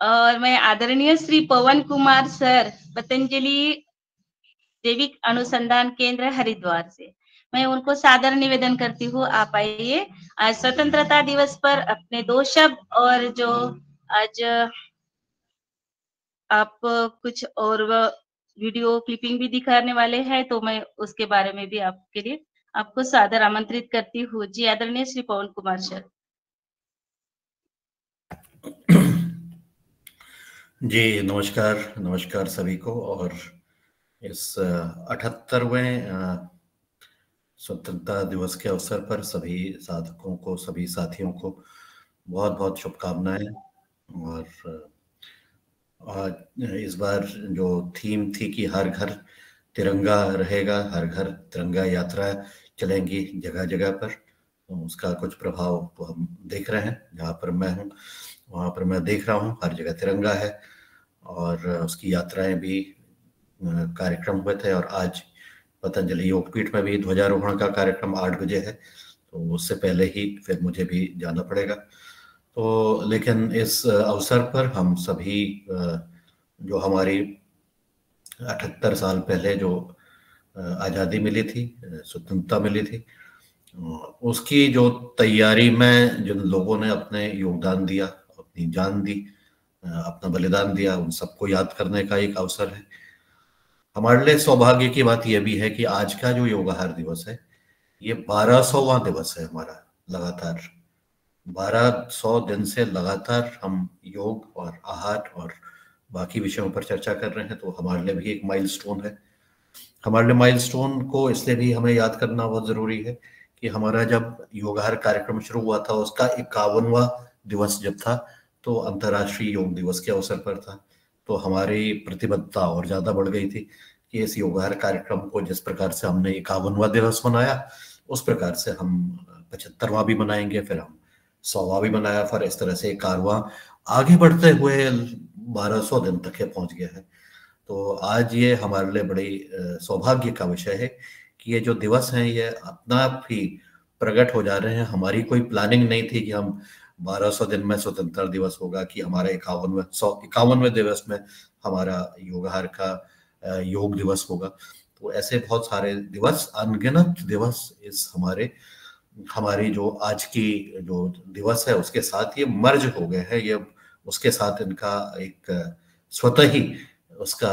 और मैं आदरणीय श्री पवन कुमार सर, पतंजलि जैविक अनुसंधान केंद्र हरिद्वार से मैं उनको सादर निवेदन करती हूँ। आप आइए आज स्वतंत्रता दिवस पर अपने 2 शब्द और जो आज आप कुछ और वीडियो क्लिपिंग भी दिखाने वाले हैं, तो मैं उसके बारे में भी आपके लिए आपको सादर आमंत्रित करती हूँ। जी, आदरणीय श्री पवन कुमार सर। जी, नमस्कार, नमस्कार सभी को। और इस 78वें स्वतंत्रता दिवस के अवसर पर सभी साधकों को, सभी साथियों को बहुत-बहुत शुभकामनाएँ। और आज इस बार जो थीम थी कि हर घर तिरंगा रहेगा, हर घर तिरंगा यात्रा चलेंगी जगह-जगह पर, तो उसका कुछ प्रभाव तो हम देख रहे हैं। जहाँ पर मैं हूँ, वहाँ पर मैं देख रहा हूँ हर जगह तिरंगा है और उसकी यात्राएँ भी कार्यक्रम हुए थे। और आज पतंजलि योगपीठ में भी ध्वजारोहण का कार्यक्रम 8 बजे है, तो उससे पहले ही फिर मुझे भी जाना पड़ेगा। तो लेकिन इस अवसर पर हम सभी जो हमारी 78 साल पहले जो आज़ादी मिली थी, स्वतंत्रता मिली थी, उसकी जो तैयारी में जिन लोगों ने अपने योगदान दिया, अपनी जान दी, अपना बलिदान दिया, उन सबको याद करने का एक अवसर है। हमारे लिए सौभाग्य की बात यह भी है कि आज का जो योगाहार दिवस है, ये 1200वां दिवस है हमारा। लगातार 1200 दिन से लगातार हम योग और आहार और बाकी विषयों पर चर्चा कर रहे हैं, तो हमारे लिए भी एक माइलस्टोन है। हमारे लिए माइलस्टोन को इसलिए भी हमें याद करना बहुत जरूरी है कि हमारा जब योगाहार कार्यक्रम शुरू हुआ था, उसका 51वां दिवस जब था, तो अंतर्राष्ट्रीय योग दिवस के अवसर पर था। तो हमारी प्रतिबद्धता और ज्यादा बढ़ गई थी कि इस योगाहार कार्यक्रम को जिस प्रकार से हमने 51वां दिवस मनाया, उस प्रकार से हम 75वां भी मनाएंगे, फिर हम 100वां भी मनाया, फिर इस तरह से 51वां आगे बढ़ते हुए 1200 दिन तक पहुंच गया है। तो आज ये हमारे लिए बड़ी सौभाग्य का विषय है कि ये जो दिवस हैं ये अपना आप ही प्रकट हो जा रहे हैं। हमारी कोई प्लानिंग नहीं थी कि हम 1200 दिन में स्वतंत्रता दिवस होगा, कि हमारे 51वें दिवस में हमारा योगाहार का योग दिवस होगा। तो ऐसे बहुत सारे दिवस, अनगिनत दिवस इस हमारी जो आज की जो दिवस है उसके साथ ये मर्ज हो गए हैं। ये उसके साथ इनका एक स्वतः ही उसका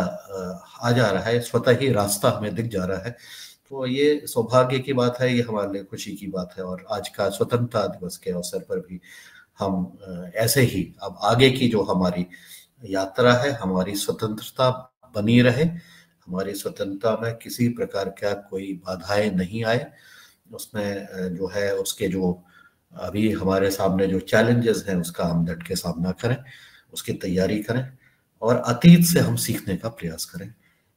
आ जा रहा है, स्वतः ही रास्ता हमें दिख जा रहा है। तो ये सौभाग्य की बात है, ये हमारे लिए खुशी की बात है। और आज का स्वतंत्रता दिवस के अवसर पर भी हम ऐसे ही अब आगे की जो हमारी यात्रा है, हमारी स्वतंत्रता बनी रहे, हमारी स्वतंत्रता में किसी प्रकार का कोई बाधाएं नहीं आए, उसमें जो है उसके जो अभी हमारे सामने जो चैलेंजेस हैं उसका हम डट के सामना करें, उसकी तैयारी करें और अतीत से हम सीखने का प्रयास करें।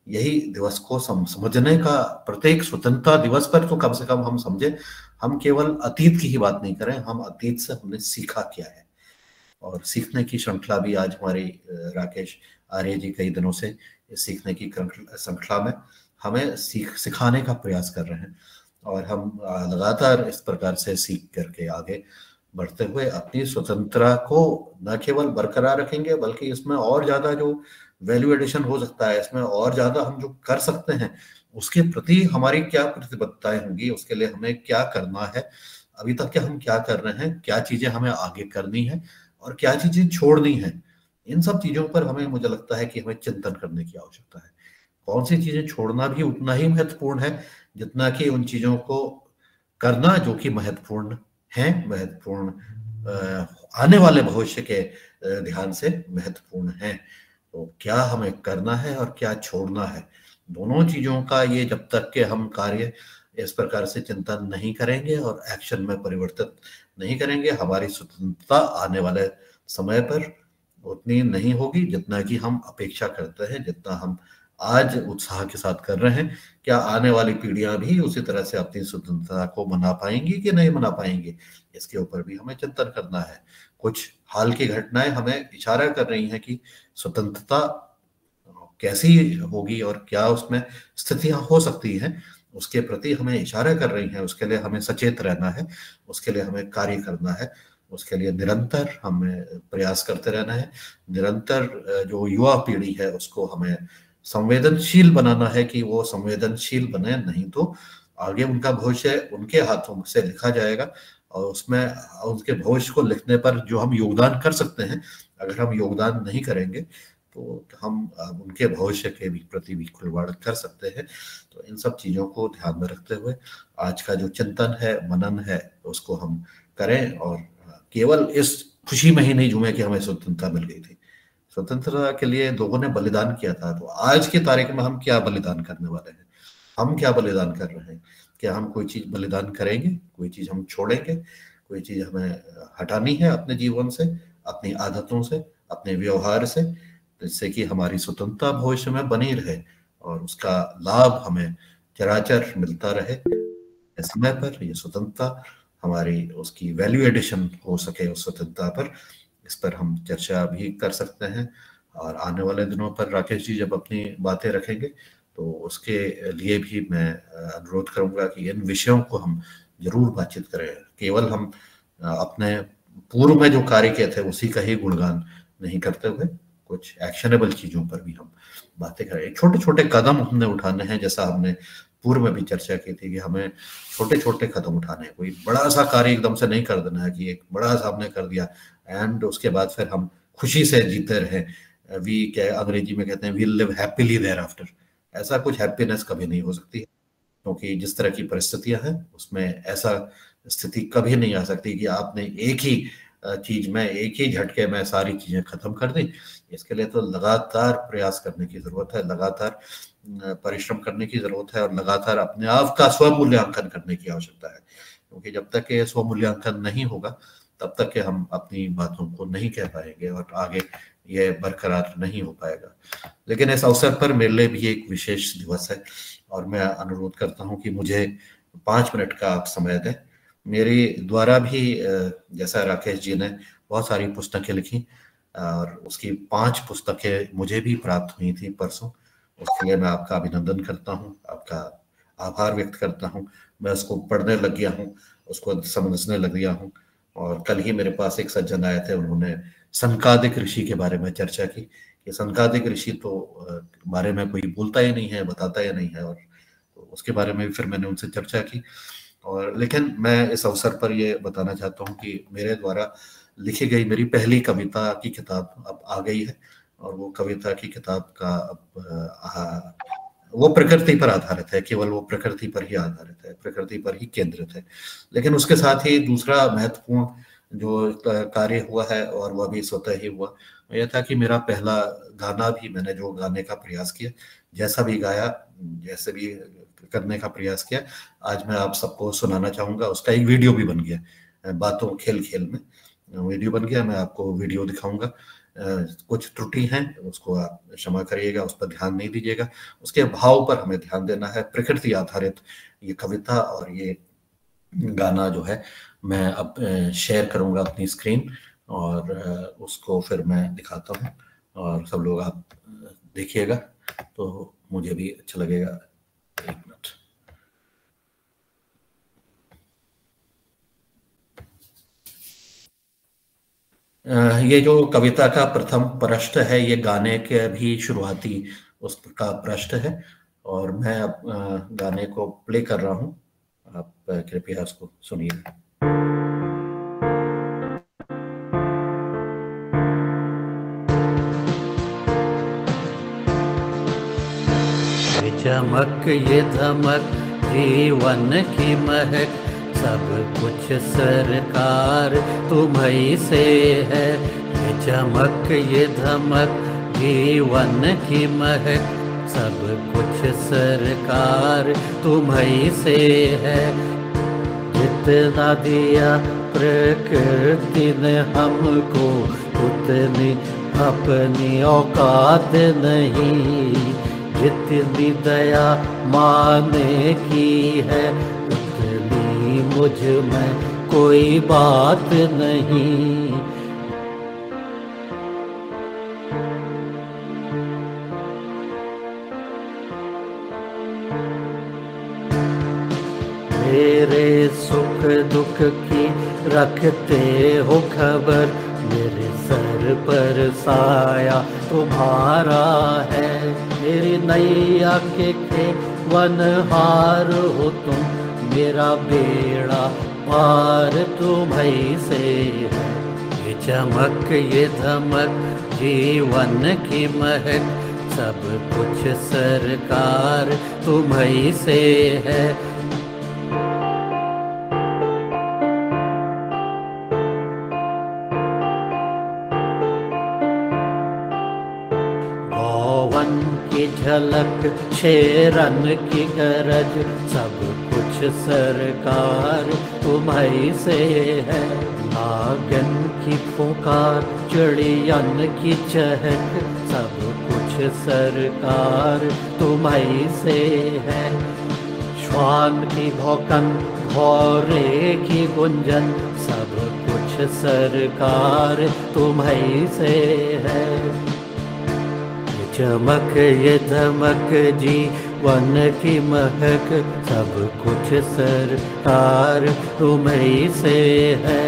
यही दिवस को समझने का, प्रत्येक स्वतंत्रता दिवस पर तो कम से कम हम समझे, हम केवल अतीत की ही बात नहीं करें, हम अतीत से हमने सीखा क्या है। और सीखने की श्रृंखला भी आज हमारे राकेश आर्य जी कई दिनों से इस सीखने की श्रृंखला में हमें सिखाने का प्रयास कर रहे हैं। और हम लगातार इस प्रकार से सीख करके आगे बढ़ते हुए अपनी स्वतंत्रता को न केवल बरकरार रखेंगे, बल्कि इसमें और ज्यादा जो वैल्यू एडिशन हो सकता है, इसमें और ज्यादा हम जो कर सकते हैं, उसके प्रति हमारी क्या प्रतिबद्धताएं होंगी, उसके लिए हमें क्या करना है, अभी तक के हम क्या कर रहे हैं, क्या चीजें हमें आगे करनी है और क्या चीजें छोड़नी है। इन सब चीजों पर हमें, मुझे लगता है कि हमें चिंतन करने की आवश्यकता है। कौन सी चीजें छोड़ना भी उतना ही महत्वपूर्ण है जितना कि उन चीजों को करना जो कि महत्वपूर्ण है, महत्वपूर्ण आने वाले भविष्य के ध्यान से महत्वपूर्ण है। तो क्या हमें करना है और क्या छोड़ना है, दोनों चीजों का ये जब तक के हम कार्य इस प्रकार से चिंतन नहीं करेंगे और एक्शन में परिवर्तित नहीं करेंगे, हमारी स्वतंत्रता आने वाले समय पर उतनी नहीं होगी जितना कि हम अपेक्षा करते हैं, जितना हम आज उत्साह के साथ कर रहे हैं। क्या आने वाली पीढ़ियां भी उसी तरह से अपनी स्वतंत्रता को मना पाएंगी कि नहीं मना पाएंगी, इसके ऊपर भी हमें चिंतन करना है। कुछ हाल की घटनाएं हमें इशारा कर रही हैं कि स्वतंत्रता कैसी होगी और क्या उसमें स्थितियां हो सकती हैं, उसके प्रति हमें इशारा कर रही हैं। उसके लिए हमें सचेत रहना है, उसके लिए हमें कार्य करना है। उसके लिए निरंतर हमें प्रयास करते रहना है। निरंतर जो युवा पीढ़ी है उसको हमें संवेदनशील बनाना है कि वो संवेदनशील बने, नहीं तो आगे उनका भविष्य उनके हाथों से लिखा जाएगा। और उसमें उनके भविष्य को लिखने पर जो हम योगदान कर सकते हैं, अगर हम योगदान नहीं करेंगे तो हम उनके भविष्य के भी प्रति भी खिलवाड़ कर सकते हैं। तो इन सब चीजों को ध्यान में रखते हुए आज का जो चिंतन है, मनन है, उसको हम करें और केवल इस खुशी में ही नहीं झूमे कि हमें स्वतंत्रता मिल गई थी। स्वतंत्रता के लिए लोगों ने बलिदान किया था, तो आज की तारीख में हम क्या बलिदान करने वाले हैं? हम क्या बलिदान कर रहे हैं? क्या हम कोई चीज बलिदान करेंगे? कोई चीज हम छोड़ेंगे? कोई चीज हमें हटानी है अपने जीवन से, अपनी आदतों से, अपने व्यवहार से, जिससे कि हमारी स्वतंत्रता भविष्य में बनी रहे और उसका लाभ हमें चराचर मिलता रहे समय पर। ये स्वतंत्रता हमारी उसकी वैल्यू एडिशन हो सके उस स्वतंत्रता पर, इस पर हम चर्चा भी कर सकते हैं। और आने वाले दिनों पर राकेश जी जब अपनी बातें रखेंगे तो उसके लिए भी मैं अनुरोध करूंगा कि इन विषयों को हम जरूर बातचीत करें। केवल हम अपने पूर्व में जो कार्य किए थे उसी का ही गुणगान नहीं करते हुए कुछ एक्शनेबल चीजों पर भी हम बातें करें। छोटे छोटे कदम हमने उठाने हैं, जैसा हमने पूर्व में भी चर्चा की थी कि हमें छोटे छोटे कदम उठाने हैं। कोई बड़ा सा कार्य एकदम से नहीं कर देना है कि एक बड़ा सा हमने कर दिया एंड उसके बाद फिर हम खुशी से जीते रहे। वी क्या अंग्रेजी में कहते हैं, we live happily thereafter. ऐसा कुछ हैप्पीनेस कभी नहीं हो सकती है, क्योंकि जिस तरह की परिस्थितियां हैं उसमें ऐसा स्थिति कभी नहीं आ सकती कि आपने एक ही चीज में, एक ही झटके में सारी चीजें खत्म कर दी। इसके लिए तो लगातार प्रयास करने की जरूरत है, लगातार परिश्रम करने की जरूरत है और लगातार अपने आप का स्वमूल्यांकन करने की आवश्यकता है। क्योंकि जब तक ये स्वमूल्यांकन नहीं होगा तब तक के हम अपनी बातों को नहीं कह पाएंगे और आगे ये बरकरार नहीं हो पाएगा। लेकिन इस अवसर पर मेरे लिए भी एक विशेष दिवस है और मैं अनुरोध करता हूं कि मुझे 5 मिनट का आप समय दें। मेरे द्वारा भी जैसा राकेश जी ने बहुत सारी पुस्तकें लिखी और उसकी 5 पुस्तकें मुझे भी प्राप्त हुई थी परसों। उसके लिए मैं आपका अभिनंदन करता हूं, आपका आभार व्यक्त करता हूं। मैं उसको पढ़ने लग गया हूं, उसको समझने लग गया हूं। और कल ही मेरे पास एक सज्जन आए थे, उन्होंने संकादिक ऋषि के बारे में चर्चा की कि संकादिक ऋषि तो बारे में कोई बोलता ही नहीं है, बताता ही नहीं है, और उसके बारे में भी फिर मैंने उनसे चर्चा की। और लेकिन मैं इस अवसर पर ये बताना चाहता हूँ कि मेरे द्वारा लिखी गई मेरी पहली कविता की किताब अब आ गई है और वो कविता की किताब का अब वो प्रकृति पर आधारित है, केवल वो प्रकृति पर ही आधारित है, प्रकृति पर ही केंद्रित है। लेकिन उसके साथ ही दूसरा महत्वपूर्ण जो कार्य हुआ है और वह भी स्वतः ही हुआ, यह था कि मेरा पहला गाना भी, मैंने जो गाने का प्रयास किया, जैसा भी गाया, जैसे भी करने का प्रयास किया, आज मैं आप सबको सुनाना चाहूंगा। उसका एक वीडियो भी बन गया, बातों खेल खेल में वीडियो बन गया। मैं आपको वीडियो दिखाऊंगा। कुछ त्रुटि हैं उसको आप क्षमा करिएगा, उस पर ध्यान नहीं दीजिएगा। उसके भाव पर हमें ध्यान देना है। प्रकृति आधारित ये कविता और ये गाना जो है मैं अब शेयर करूंगा अपनी स्क्रीन और उसको फिर मैं दिखाता हूँ और सब लोग आप देखिएगा तो मुझे भी अच्छा लगेगा। एक मिनट। ये जो कविता का प्रथम पृष्ठ है, ये गाने के भी शुरुआती उसका पृष्ठ है और मैं अब गाने को प्ले कर रहा हूँ। आप कृपया उसको सुनिए। चमक ये धमक जीवन की महक, सब कुछ सरकार तुम्हीं से है। ये चमक ये धमक जीवन की महक, सब कुछ सरकार तुम्हीं से है। जितना दिया प्रकृति ने हमको, उतनी अपनी औकात नहीं। जितनी दया माने की है, उतनी मुझ में कोई बात नहीं। मेरे सुख दुख की रखते हो खबर, मेरे सर पर साया तुम्हारा है। मेरी नैया के वनहार हो तुम, मेरा बेड़ा पार तुम्हीं से है। ये चमक ये धमक जीवन की महक, सब कुछ सरकार तुम्हीं से है। गौवन की झलक शेरन की गरज, सब कुछ सरकार तुम्हीं से है। नागन की पुकार चिड़ियन की चहक, सब कुछ सरकार तुम्हीं से है। श्वान की भौकन भौरे की गुंजन, सब कुछ सरकार तुम्हीं से है। चमक ये धमक जीवन की महक, सब कुछ सरकार तुम्हीं से है।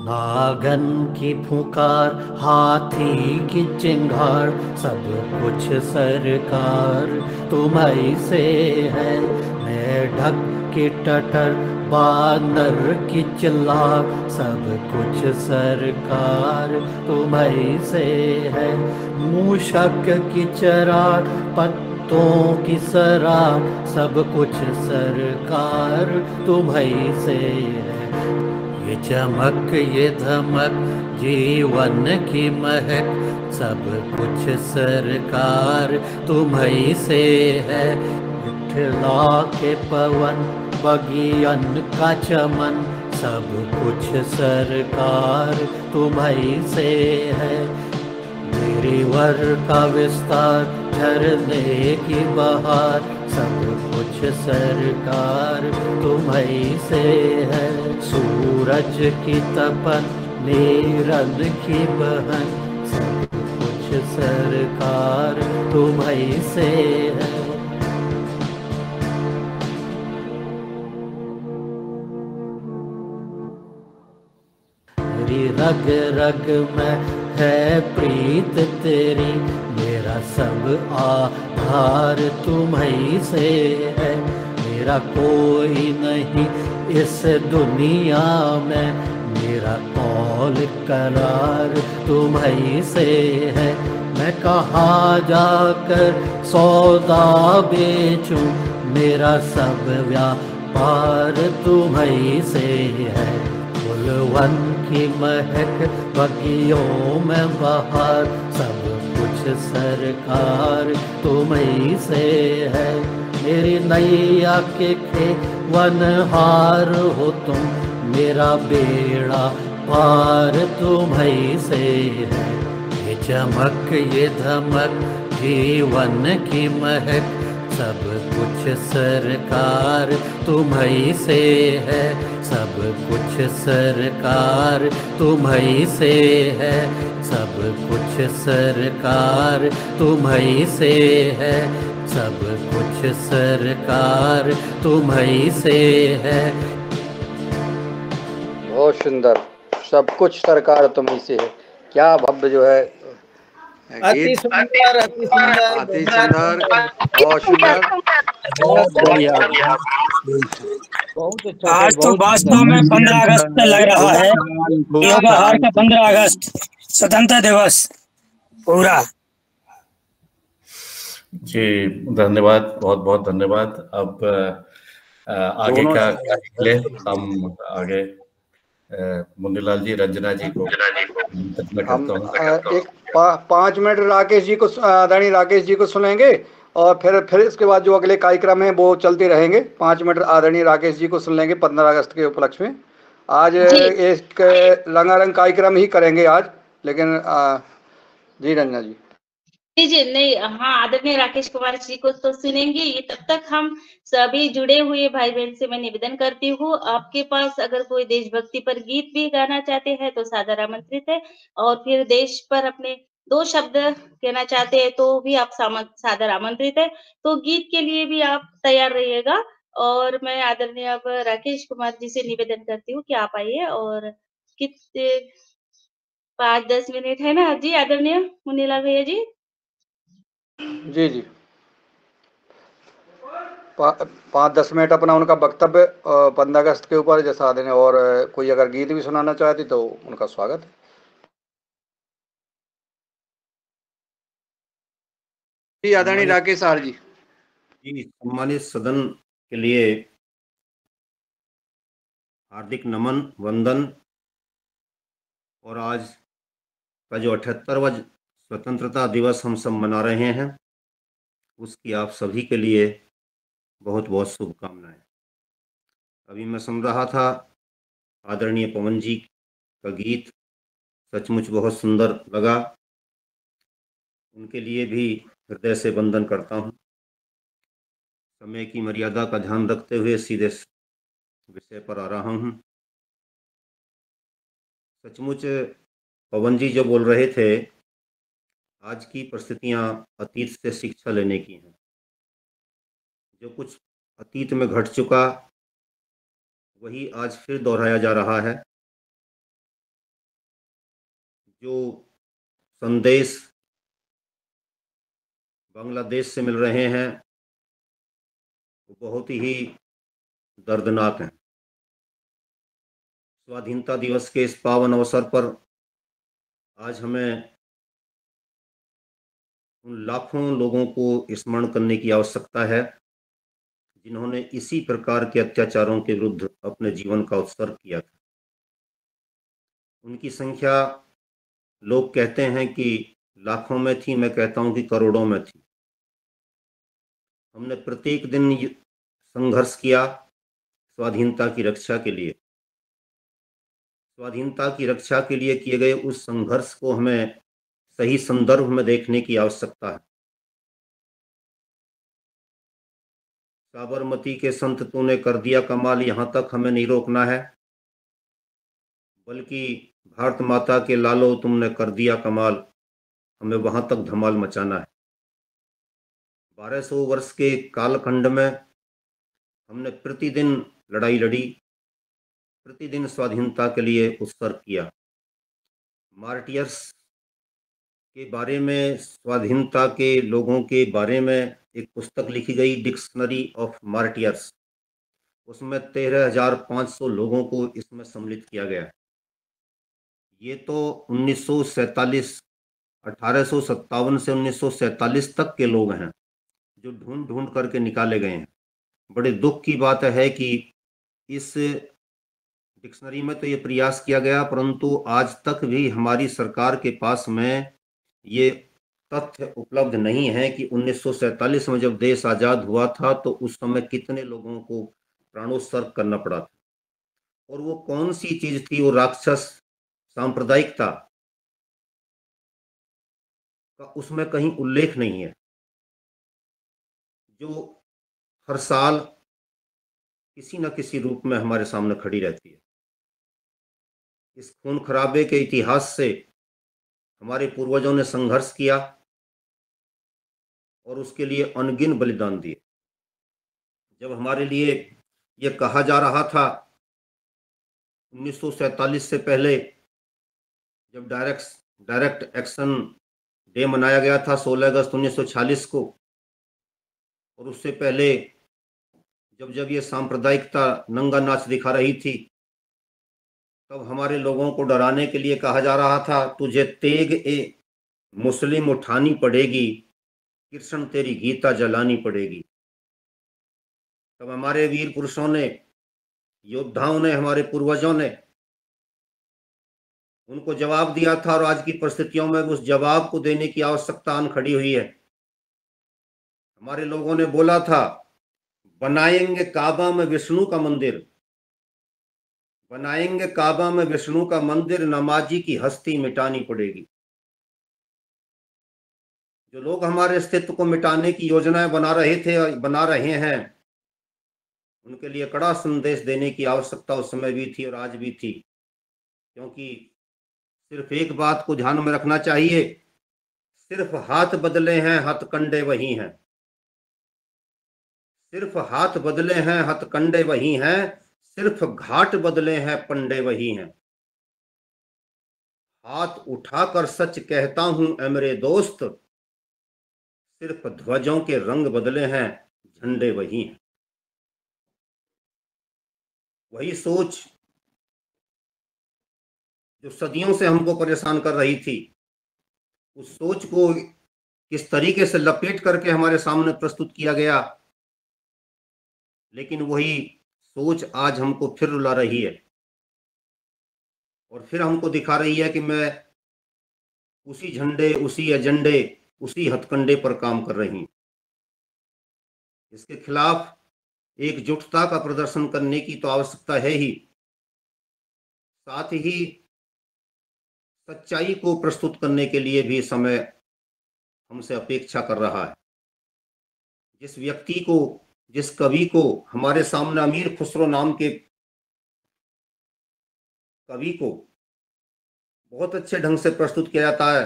नागन की फुकार हाथी की चिंगार, सब कुछ सरकार तुम्हीं से है। मेढक की टटर बानर की चिल्लाक, सब कुछ सरकार तुम्हीं से है। मूषक की चराग पत्तों की सराग, सब कुछ सरकार तुम्हीं से है। ये चमक ये धमक जीवन की महक, सब कुछ सरकार तुम्हीं से है। मिथिला के पवन बगियन का चमन, सब कुछ सरकार तुम्हीं से है। गिरिवर का विस्तार झरने की बहार, सब कुछ सरकार तुम्हीं से है। सूरज की तपन नीरद की बहन, सब कुछ सरकार तुम्हीं से है। मेरी रग रग में है प्रीत तेरी, मेरा सब आधार तुम्हीं से है। मेरा कोई नहीं इस दुनिया में, मेरा कौल करार तुम्हीं से है। मैं कहाँ जाकर सौदा बेचूं, मेरा सब व्यापार तुम्हीं से है। फूलवन की महक बगियों में बहार, सब कुछ सरकार तुम्हीं से है। मेरी नैया के वनहार हो तुम, मेरा बेड़ा पार तुम्हीं से है। ये चमक ये धमक जीवन की महक, सब कुछ सरकार तुम्हीं से है। सब कुछ सरकार तुम्हीं से है। सब कुछ सरकार तुम्हीं से है। सब कुछ सरकार तुम्हीं से है। बहुत सुंदर, सब कुछ सरकार तुम्हीं से है। क्या भव्य जो है अति सुंदर, अति सुंदर, अति सुंदर, बहुत सुंदर, बहुत बढ़िया, बहुत अच्छा। आज तो वास्तव में 15 अगस्त लग रहा है, योगाहार का 15 अगस्त स्वतंत्रता दिवस पूरा। जी धन्यवाद, बहुत बहुत धन्यवाद। अब आगे का ले हम आगे मुन्नीलाल जी, रंजना जी को हम एक 5 मिनट राकेश जी को, आदरणीय राकेश जी को सुनेंगे और फिर इसके बाद जो अगले कार्यक्रम है वो चलते रहेंगे। 5 मिनट आदरणीय राकेश जी को सुन लेंगे 15 अगस्त के उपलक्ष्य में। आज एक रंगारंग कार्यक्रम ही करेंगे आज, लेकिन जी रंजना जी। जी नहीं, हाँ आदरणीय राकेश कुमार जी को तो सुनेंगे ये। तब तक हम सभी जुड़े हुए भाई बहन से मैं निवेदन करती हूँ, आपके पास अगर कोई देशभक्ति पर गीत भी गाना चाहते हैं तो सादर आमंत्रित है। और फिर देश पर अपने 2 शब्द कहना चाहते हैं तो भी आप सादर आमंत्रित है। तो गीत के लिए भी आप तैयार रहिएगा और मैं आदरणीय अब राकेश कुमार जी से निवेदन करती हूँ कि आप आइए और कितने 5-10 मिनट है ना जी आदरणीय मुन्नीलाल भैया जी? जी, जी। 5-10 मिनट अपना उनका वक्तव्य 15 अगस्त के ऊपर जैसा देने, और कोई अगर गीत भी सुनाना चाहती तो उनका स्वागत है। जी आदरणीय राकेश सर जी। जी, सम्मानित सदन के लिए हार्दिक नमन, वंदन। और आज का जो 78वां स्वतंत्रता दिवस हम सब मना रहे हैं, उसकी आप सभी के लिए बहुत बहुत शुभकामनाएं। अभी मैं सुन रहा था आदरणीय पवन जी का गीत, सचमुच बहुत सुंदर लगा। उनके लिए भी हृदय से वंदन करता हूं। समय की मर्यादा का ध्यान रखते हुए सीधे विषय पर आ रहा हूं। सचमुच पवन जी जो बोल रहे थे, आज की परिस्थितियां अतीत से शिक्षा लेने की हैं। जो कुछ अतीत में घट चुका वही आज फिर दोहराया जा रहा है। जो संदेश बांग्लादेश से मिल रहे हैं वो बहुत ही दर्दनाक हैं। स्वाधीनता दिवस के इस पावन अवसर पर आज हमें उन लाखों लोगों को स्मरण करने की आवश्यकता है जिन्होंने इसी प्रकार के अत्याचारों के विरुद्ध अपने जीवन का उत्सर्ग किया था। उनकी संख्या लोग कहते हैं कि लाखों में थी, मैं कहता हूं कि करोड़ों में थी। हमने प्रत्येक दिन संघर्ष किया स्वाधीनता की रक्षा के लिए। स्वाधीनता की रक्षा के लिए किए गए उस संघर्ष को हमें सही संदर्भ में देखने की आवश्यकता है। साबरमती के संत तूने कर दिया कमाल, यहाँ तक हमें नहीं रोकना है, बल्कि भारत माता के लालो तुमने कर दिया कमाल, हमें वहां तक धमाल मचाना है। 1200 वर्ष के कालखंड में हमने प्रतिदिन लड़ाई लड़ी, प्रतिदिन स्वाधीनता के लिए उत्सर्ग किया। मार्टियर्स के बारे में, स्वाधीनता के लोगों के बारे में एक पुस्तक लिखी गई, डिक्शनरी ऑफ मार्टियर्स। उसमें 13,500 लोगों को इसमें सम्मिलित किया गया। ये तो 1947 1857 से 1947 तक के लोग हैं जो ढूंढ ढूंढ करके निकाले गए हैं। बड़े दुख की बात है कि इस डिक्शनरी में तो ये प्रयास किया गया, परंतु आज तक भी हमारी सरकार के पास में ये तथ्य उपलब्ध नहीं है कि 1947 में जब देश आजाद हुआ था तो उस समय कितने लोगों को प्राणोत्सर्ग करना पड़ा था, और वो कौन सी चीज थी। वो राक्षस सांप्रदायिकता का उसमें कहीं उल्लेख नहीं है, जो हर साल किसी न किसी रूप में हमारे सामने खड़ी रहती है। इस खून खराबे के इतिहास से हमारे पूर्वजों ने संघर्ष किया और उसके लिए अनगिन बलिदान दिए। जब हमारे लिए ये कहा जा रहा था 1947 से पहले, जब डायरेक्ट एक्शन डे मनाया गया था 16 अगस्त 1946 को, और उससे पहले जब ये सांप्रदायिकता नंगा नाच दिखा रही थी, तब हमारे लोगों को डराने के लिए कहा जा रहा था तुझे तेग ए मुस्लिम उठानी पड़ेगी, कृष्ण तेरी गीता जलानी पड़ेगी। तब हमारे वीर पुरुषों ने, योद्धाओं ने, हमारे पूर्वजों ने उनको जवाब दिया था, और आज की परिस्थितियों में उस जवाब को देने की आवश्यकता आन खड़ी हुई है। हमारे लोगों ने बोला था बनाएंगे काबा में विष्णु का मंदिर, बनाएंगे काबा में विष्णु का मंदिर, नमाजी की हस्ती मिटानी पड़ेगी। जो लोग हमारे अस्तित्व को मिटाने की योजनाएं बना रहे थे और बना रहे हैं, उनके लिए कड़ा संदेश देने की आवश्यकता उस समय भी थी और आज भी थी। क्योंकि सिर्फ एक बात को ध्यान में रखना चाहिए सिर्फ हाथ बदले हैं हथकंडे वही हैं, सिर्फ हाथ बदले हैं हथकंडे वही हैं, सिर्फ घाट बदले हैं पंडे वही हैं। हाथ उठाकर सच कहता हूं ऐ मेरे दोस्त, सिर्फ ध्वजों के रंग बदले हैं झंडे वही हैं। वही सोच जो सदियों से हमको परेशान कर रही थी, उस सोच को किस तरीके से लपेट करके हमारे सामने प्रस्तुत किया गया, लेकिन वही सोच आज हमको फिर रुला रही है और फिर हमको दिखा रही है कि मैं उसी झंडे, उसी एजेंडे, उसी हथकंडे पर काम कर रही हूं। इसके खिलाफ एकजुटता का प्रदर्शन करने की तो आवश्यकता है ही, साथ ही सच्चाई को प्रस्तुत करने के लिए भी समय हमसे अपेक्षा कर रहा है। जिस व्यक्ति को, जिस कवि को हमारे सामने अमीर खुसरो नाम के कवि को बहुत अच्छे ढंग से प्रस्तुत किया जाता है,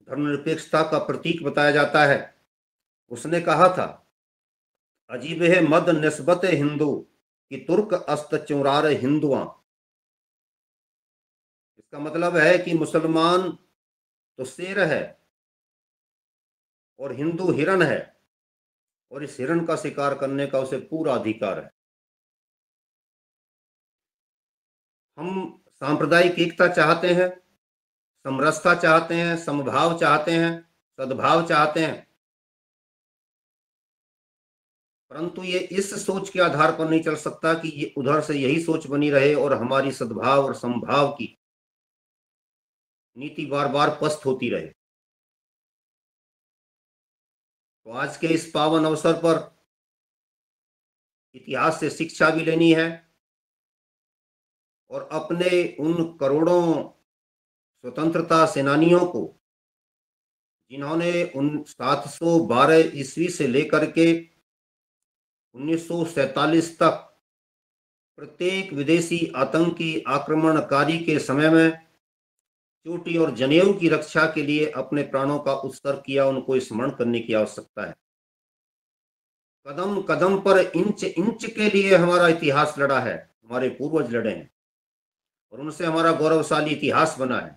धर्मनिरपेक्षता का प्रतीक बताया जाता है, उसने कहा था, अजीब है मद निस्बत हिंदू कि तुर्क अस्त चुरार हिंदुआ। इसका मतलब है कि मुसलमान तो शेर है और हिंदू हिरण है, और इस हिरण का शिकार करने का उसे पूरा अधिकार है। हम सांप्रदायिक एकता चाहते हैं, समरसता चाहते हैं, समभाव चाहते हैं, सद्भाव चाहते हैं, परंतु ये इस सोच के आधार पर नहीं चल सकता कि ये उधर से यही सोच बनी रहे और हमारी सद्भाव और समभाव की नीति बार बार पस्त होती रहे। तो आज के इस पावन अवसर पर इतिहास से शिक्षा भी लेनी है और अपने उन करोड़ों स्वतंत्रता सेनानियों को, जिन्होंने 712 ईस्वी से लेकर के 1947 तक प्रत्येक विदेशी आतंकी आक्रमणकारी के समय में चोटी और जनेऊ की रक्षा के लिए अपने प्राणों का उत्सर्ग किया, उनको स्मरण करने की आवश्यकता है। कदम कदम पर, इंच इंच के लिए हमारा इतिहास लड़ा है, हमारे पूर्वज लड़े हैं और उनसे हमारा गौरवशाली इतिहास बना है।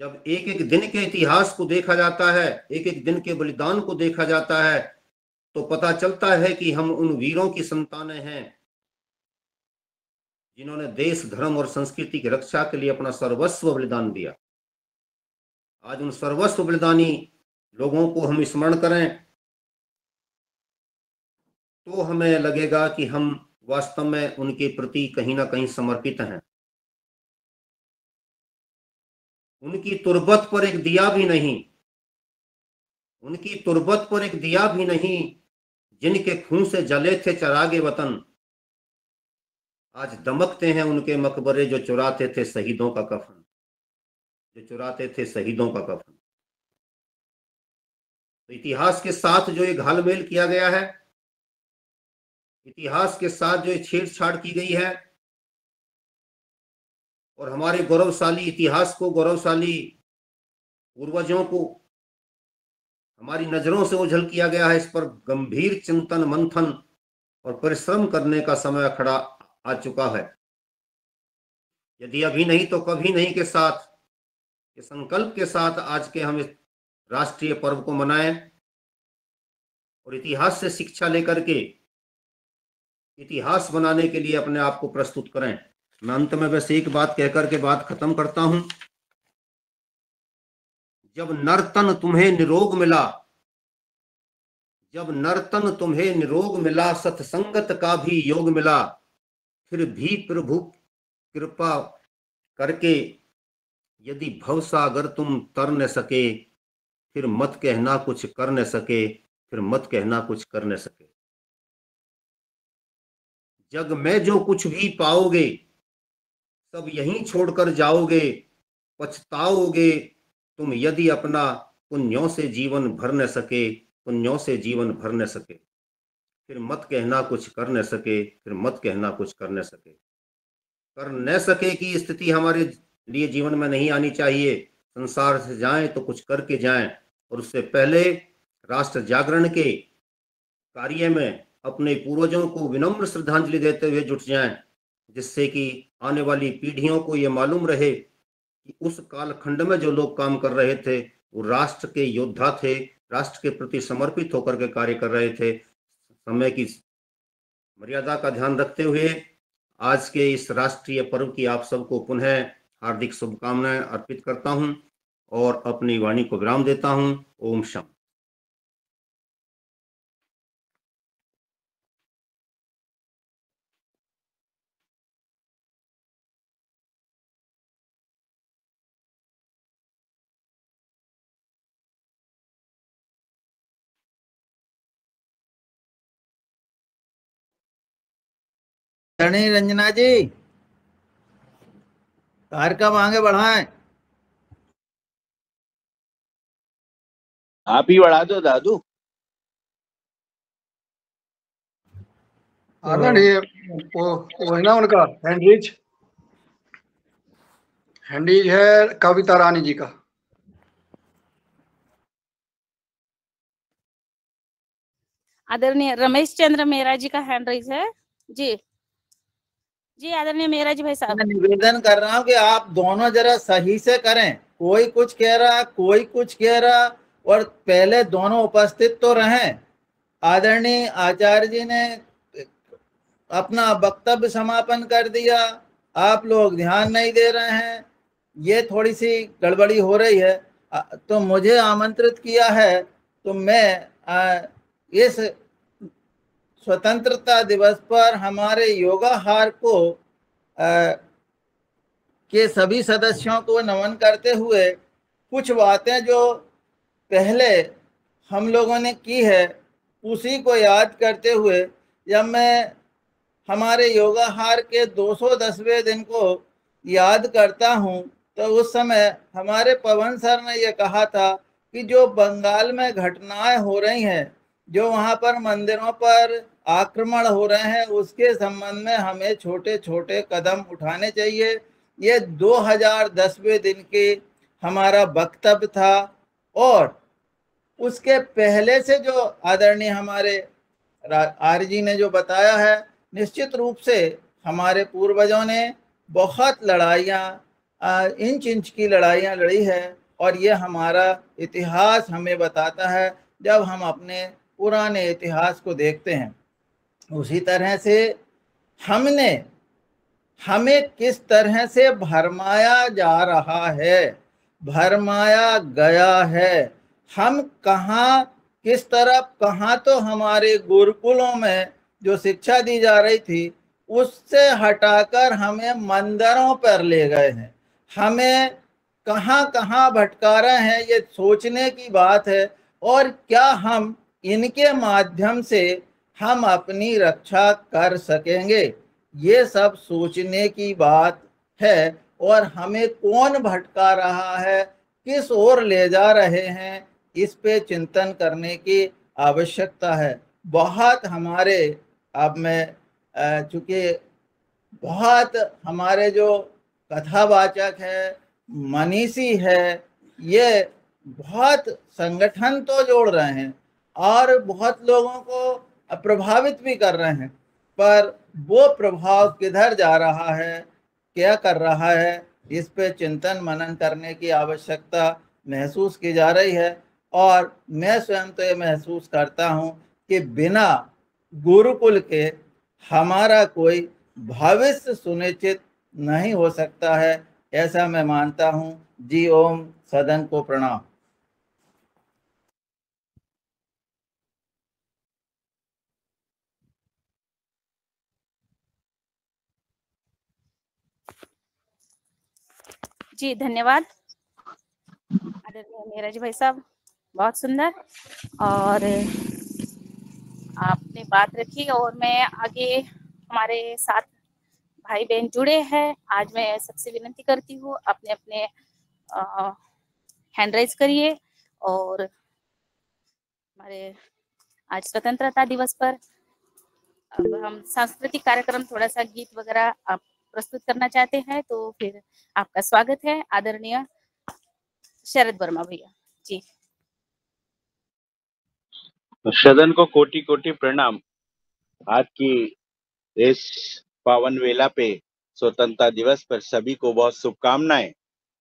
जब एक एक दिन के इतिहास को देखा जाता है, एक एक दिन के बलिदान को देखा जाता है, तो पता चलता है कि हम उन वीरों की संतानें हैं जिन्होंने देश, धर्म और संस्कृति की रक्षा के लिए अपना सर्वस्व बलिदान दिया। आज उन सर्वस्व बलिदानी लोगों को हम स्मरण करें तो हमें लगेगा कि हम वास्तव में उनके प्रति कहीं ना कहीं समर्पित हैं। उनकी तुरबत पर एक दिया भी नहीं, उनकी तुरबत पर एक दिया भी नहीं, जिनके खून से जले थे चरागे वतन, आज दमकते हैं उनके मकबरे जो चुराते थे शहीदों का कफन, जो चुराते थे शहीदों का कफन। तो इतिहास के साथ जो ये घालमेल किया गया है, इतिहास के साथ जो छेड़छाड़ की गई है और हमारे गौरवशाली इतिहास को, गौरवशाली पूर्वजों को हमारी नजरों से ओझल किया गया है, इस पर गंभीर चिंतन, मंथन और परिश्रम करने का समय खड़ा आ चुका है। यदि अभी नहीं तो कभी नहीं के साथ, के संकल्प के साथ आज के हम इस राष्ट्रीय पर्व को मनाएं और इतिहास से शिक्षा लेकर के इतिहास बनाने के लिए अपने आप को प्रस्तुत करें। मैं अंत में बस एक बात कहकर के बात खत्म करता हूं। जब नर्तन तुम्हें निरोग मिला, जब नर्तन तुम्हें निरोग मिला, सत्संगत का भी योग मिला, फिर भी प्रभु कृपा करके यदि भवसागर तुम तर न सके, फिर मत कहना कुछ कर न सके, फिर मत कहना कुछ कर न सके। जग में जो कुछ भी पाओगे सब यहीं छोड़कर जाओगे, पछताओगे तुम यदि अपना पुण्यों से जीवन भर न सके, पुण्यों से जीवन भर न सके। फिर मत कहना कुछ कर न सके, फिर मत कहना कुछ कर न सके। कर न सके की स्थिति हमारे लिए जीवन में नहीं आनी चाहिए। संसार से जाएं तो कुछ करके जाएं, और उससे पहले राष्ट्र जागरण के कार्य में अपने पूर्वजों को विनम्र श्रद्धांजलि देते हुए जुट जाएं, जिससे कि आने वाली पीढ़ियों को ये मालूम रहे कि उस कालखंड में जो लोग काम कर रहे थे वो राष्ट्र के योद्धा थे, राष्ट्र के प्रति समर्पित होकर के कार्य कर रहे थे। समय की मर्यादा का ध्यान रखते हुए आज के इस राष्ट्रीय पर्व की आप सबको पुनः हार्दिक शुभकामनाएं अर्पित करता हूं और अपनी वाणी को विराम देता हूं। ओम शांति। रंजना जी, कार्यक्रम आगे बढ़ाएं। आप ही बढ़ा दो दादू। आदरणीय वो है ना उनका हैंडीज है कविता रानी जी का। आदरणीय रमेश चंद्र मेहरा जी का हैंड राइज है। जी जी आदरणीय मेहरा जी भाई साहब, मैं निवेदन कर रहा हूँ कि आप दोनों जरा सही से करें। कोई कुछ कह रहा, कोई कुछ कह रहा, और पहले दोनों उपस्थित तो रहें। आदरणीय आचार्य जी ने अपना वक्तव्य समापन कर दिया, आप लोग ध्यान नहीं दे रहे हैं, ये थोड़ी सी गड़बड़ी हो रही है। तो मुझे आमंत्रित किया है तो मैं इस स्वतंत्रता दिवस पर हमारे योगाहार को के सभी सदस्यों को नमन करते हुए कुछ बातें जो पहले हम लोगों ने की है उसी को याद करते हुए, जब मैं हमारे योगाहार के 210वें दिन को याद करता हूँ तो उस समय हमारे पवन सर ने ये कहा था कि जो बंगाल में घटनाएं हो रही हैं, जो वहाँ पर मंदिरों पर आक्रमण हो रहे हैं, उसके संबंध में हमें छोटे छोटे कदम उठाने चाहिए। ये 2010वें दिन के हमारा वक्तव्य था। और उसके पहले से जो आदरणीय हमारे आर्य जी ने जो बताया है, निश्चित रूप से हमारे पूर्वजों ने बहुत लड़ाइयाँ, इंच इंच की लड़ाइयाँ लड़ी है, और ये हमारा इतिहास हमें बताता है जब हम अपने पुराने इतिहास को देखते हैं। उसी तरह से हमें किस तरह से भरमाया जा रहा है, भरमाया गया है। हम कहाँ किस तरफ, कहाँ तो हमारे गुरुकुलों में जो शिक्षा दी जा रही थी उससे हटाकर हमें मंदिरों पर ले गए हैं। हमें कहाँ कहाँ भटका रहे हैं, ये सोचने की बात है। और क्या हम इनके माध्यम से हम अपनी रक्षा कर सकेंगे, ये सब सोचने की बात है। और हमें कौन भटका रहा है, किस ओर ले जा रहे हैं, इस पे चिंतन करने की आवश्यकता है। बहुत हमारे, अब मैं चूंकि बहुत हमारे जो कथावाचक है, मनीषी है, ये बहुत संगठन तो जोड़ रहे हैं और बहुत लोगों को प्रभावित भी कर रहे हैं, पर वो प्रभाव किधर जा रहा है, क्या कर रहा है, इस पे चिंतन मनन करने की आवश्यकता महसूस की जा रही है। और मैं स्वयं तो ये महसूस करता हूँ कि बिना गुरुकुल के हमारा कोई भविष्य सुनिश्चित नहीं हो सकता है, ऐसा मैं मानता हूँ। जी ओम। सदन को प्रणाम। जी धन्यवाद आदरणीय मेहरा जी भाई साहब, बहुत सुंदर। और आपने बात रखी और मैं आगे, हमारे साथ भाई बहन जुड़े हैं, आज मैं सबसे विनती करती हूँ अपने अपने हैंड राइज करिए। और हमारे आज स्वतंत्रता दिवस पर अब हम सांस्कृतिक कार्यक्रम, थोड़ा सा गीत वगैरह आप प्रस्तुत करना चाहते हैं तो फिर आपका स्वागत है। आदरणीय शरद वर्मा भैया जी। सदन को कोटि कोटि प्रणाम। आज की इस पावन वेला पे स्वतंत्रता दिवस पर सभी को बहुत शुभकामनाएं।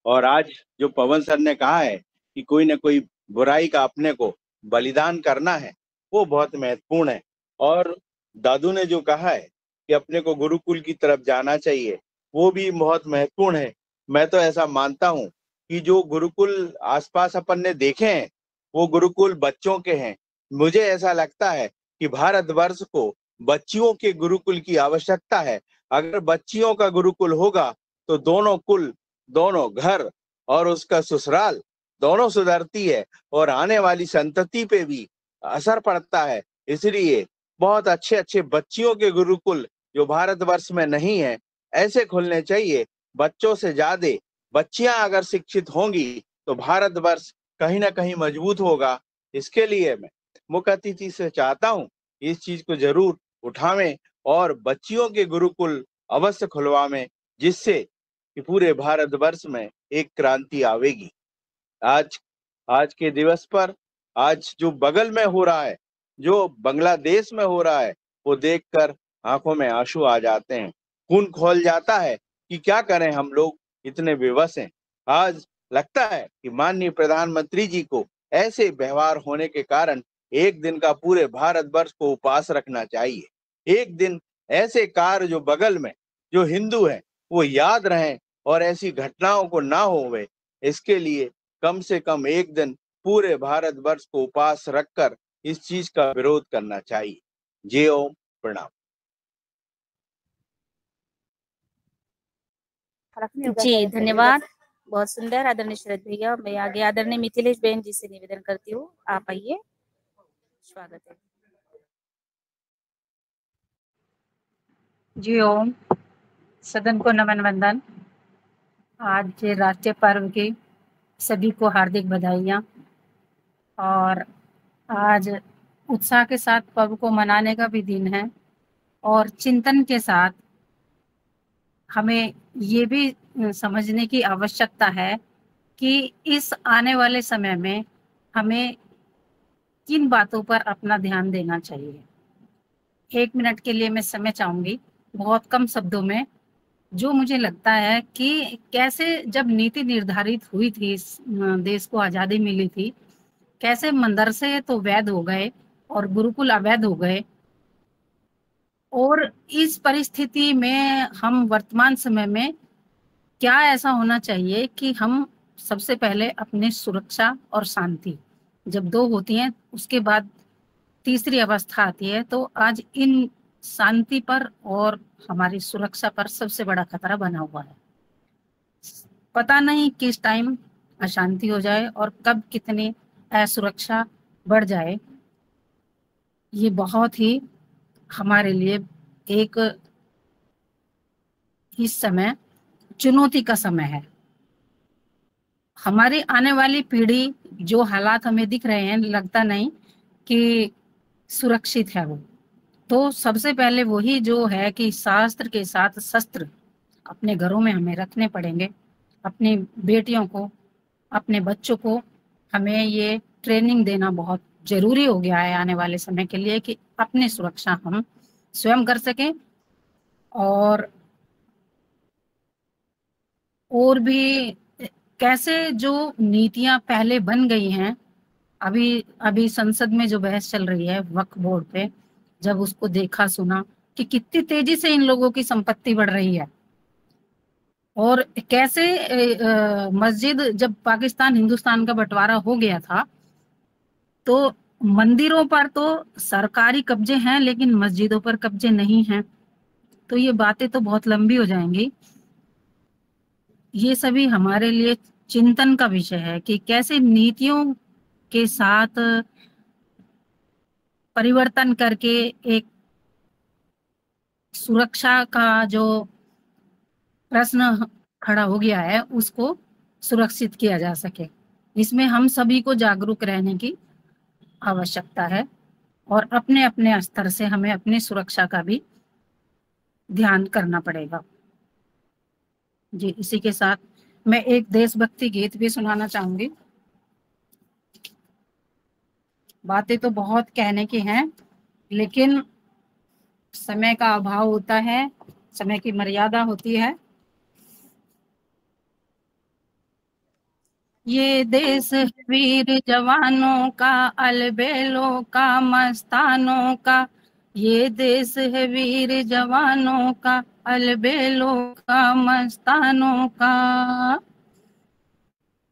और आज जो पवन सर ने कहा है कि कोई न कोई बुराई का अपने को बलिदान करना है, वो बहुत महत्वपूर्ण है। और दादू ने जो कहा है कि अपने को गुरुकुल की तरफ जाना चाहिए, वो भी बहुत महत्वपूर्ण है। मैं तो ऐसा मानता हूँ कि जो गुरुकुल आसपास अपन ने देखे हैं वो गुरुकुल बच्चों के हैं। मुझे ऐसा लगता है कि भारतवर्ष को बच्चियों के गुरुकुल की आवश्यकता है। अगर बच्चियों का गुरुकुल होगा तो दोनों कुल, दोनों घर और उसका ससुराल दोनों सुधरती है और आने वाली संतति पे भी असर पड़ता है। इसलिए बहुत अच्छे अच्छे बच्चियों के गुरुकुल जो भारतवर्ष में नहीं है, ऐसे खुलने चाहिए। बच्चों से ज्यादा बच्चियां अगर शिक्षित होंगी तो भारतवर्ष कहीं ना कहीं मजबूत होगा। इसके लिए मैं मुख्य अतिथि से चाहता हूं इस चीज को जरूर उठावें और बच्चियों के गुरुकुल अवश्य खुलवावें, जिससे कि पूरे भारतवर्ष में एक क्रांति आवेगी। आज के दिवस पर आज जो बगल में हो रहा है, जो बांग्लादेश में हो रहा है, वो देखकर आंखों में आंसू आ जाते हैं, खून खौल जाता है कि क्या करें, हम लोग इतने बेबस हैं। आज लगता है कि माननीय प्रधानमंत्री जी को ऐसे व्यवहार होने के कारण एक दिन का पूरे भारतवर्ष को उपवास रखना चाहिए। एक दिन ऐसे कार्य जो बगल में जो हिंदू हैं वो याद रहें और ऐसी घटनाओं को ना होवे, इसके लिए कम से कम एक दिन पूरे भारतवर्ष को उपवास रखकर इस चीज का विरोध करना चाहिए। जय ओम, प्रणाम। जी धन्यवाद, बहुत सुंदर आदरणीय शरद भैया। मैं आगे आदरणीय मिथिलेश बहन जी से निवेदन करती हूँ, आप आइए, स्वागत है। जी ओम, सदन को नमन वंदन। आज के राष्ट्रीय पर्व की सभी को हार्दिक बधाइयाँ। और आज उत्साह के साथ पर्व को मनाने का भी दिन है और चिंतन के साथ हमें ये भी समझने की आवश्यकता है कि इस आने वाले समय में हमें किन बातों पर अपना ध्यान देना चाहिए। 1 मिनट के लिए मैं समय चाहूंगी, बहुत कम शब्दों में, जो मुझे लगता है कि कैसे जब नीति निर्धारित हुई थी, इस देश को आज़ादी मिली थी, कैसे मदरसे तो वैध हो गए और गुरुकुल अवैध हो गए। और इस परिस्थिति में हम वर्तमान समय में क्या ऐसा होना चाहिए कि हम सबसे पहले अपने सुरक्षा और शांति, जब दो होती हैं उसके बाद तीसरी अवस्था आती है। तो आज इन शांति पर और हमारी सुरक्षा पर सबसे बड़ा खतरा बना हुआ है। पता नहीं किस टाइम अशांति हो जाए और कब कितनी असुरक्षा बढ़ जाए। ये बहुत ही हमारे लिए एक इस समय चुनौती का समय है। हमारी आने वाली पीढ़ी, जो हालात हमें दिख रहे हैं, लगता नहीं कि सुरक्षित है वो। तो सबसे पहले वही जो है कि शास्त्र के साथ शस्त्र अपने घरों में हमें रखने पड़ेंगे। अपनी बेटियों को, अपने बच्चों को हमें ये ट्रेनिंग देना बहुत जरूरी हो गया है आने वाले समय के लिए, कि अपनी सुरक्षा हम स्वयं कर सकें। और भी कैसे जो नीतियां पहले बन गई हैं, अभी संसद में जो बहस चल रही है वक्फ बोर्ड पे, जब उसको देखा सुना कि कितनी तेजी से इन लोगों की संपत्ति बढ़ रही है, और कैसे मस्जिद, जब पाकिस्तान हिंदुस्तान का बंटवारा हो गया था तो मंदिरों पर तो सरकारी कब्जे हैं लेकिन मस्जिदों पर कब्जे नहीं हैं। तो ये बातें तो बहुत लंबी हो जाएंगी। ये सभी हमारे लिए चिंतन का विषय है कि कैसे नीतियों के साथ परिवर्तन करके एक सुरक्षा का जो प्रश्न खड़ा हो गया है उसको सुरक्षित किया जा सके। इसमें हम सभी को जागरूक रहने की आवश्यकता है और अपने अपने स्तर से हमें अपनी सुरक्षा का भी ध्यान करना पड़ेगा। जी, इसी के साथ मैं एक देशभक्ति गीत भी सुनाना चाहूंगी। बातें तो बहुत कहने की हैं, लेकिन समय का अभाव होता है, समय की मर्यादा होती है। ये देश वीर जवानों का, अलबेलों का, मस्तानों का। ये देश है वीर जवानों का, अलबेलों का, मस्तानों का।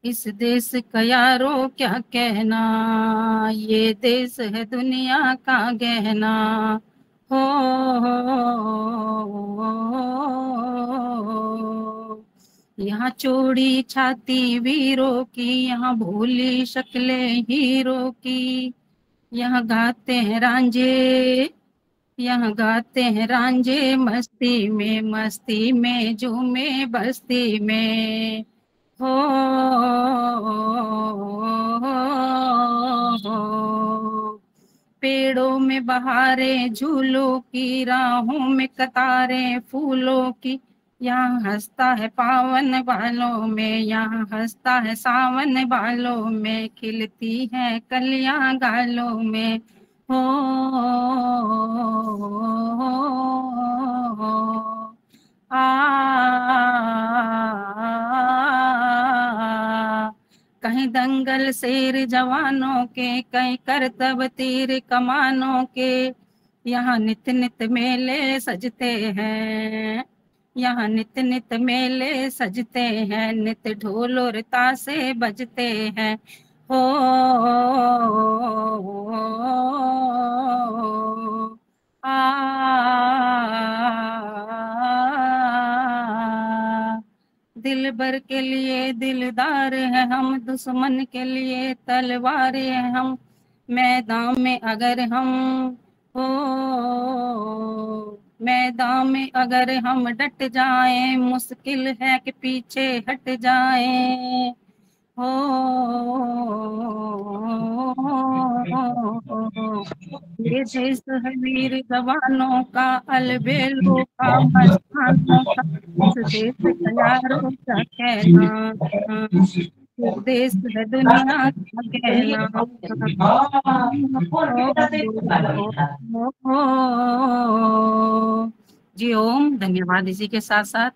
इस देश का यारो क्या कहना, ये देश है दुनिया का गहना। हो यहाँ चौड़ी छाती वीरों की, यहाँ भोली शक्लें हीरो की। यहाँ गाते हैं रांझे, यहाँ गाते हैं रांझे, मस्ती में झूमे बस्ती में। हो पेड़ों में बहारें झूलों की, राहों में कतारें फूलों की। यहाँ हंसता है पावन बालों में, यहाँ हंसता है सावन बालों में, खिलती है कलियां गालों में। हो कहीं दंगल शेर जवानों के, कहीं करतब तीर कमानों के। यहाँ नित नित मेले सजते हैं, यहाँ नित नित मेले सजते हैं, नित ढोल और ताशे बजते हैं। हो दिल भर के लिए दिलदार है हम, दुश्मन के लिए तलवार है हम। मैदान में अगर हम हो, मैदान में अगर हम डट जाएं, मुश्किल है कि पीछे हट जाएं। हो ये देश है वीर जवानों का, अलबेलों का, मस्तानों का। इस देश का यारों का कहना, इस देश है दुनिया का कहना। जी ओम। धन्यवाद। इसी के साथ साथ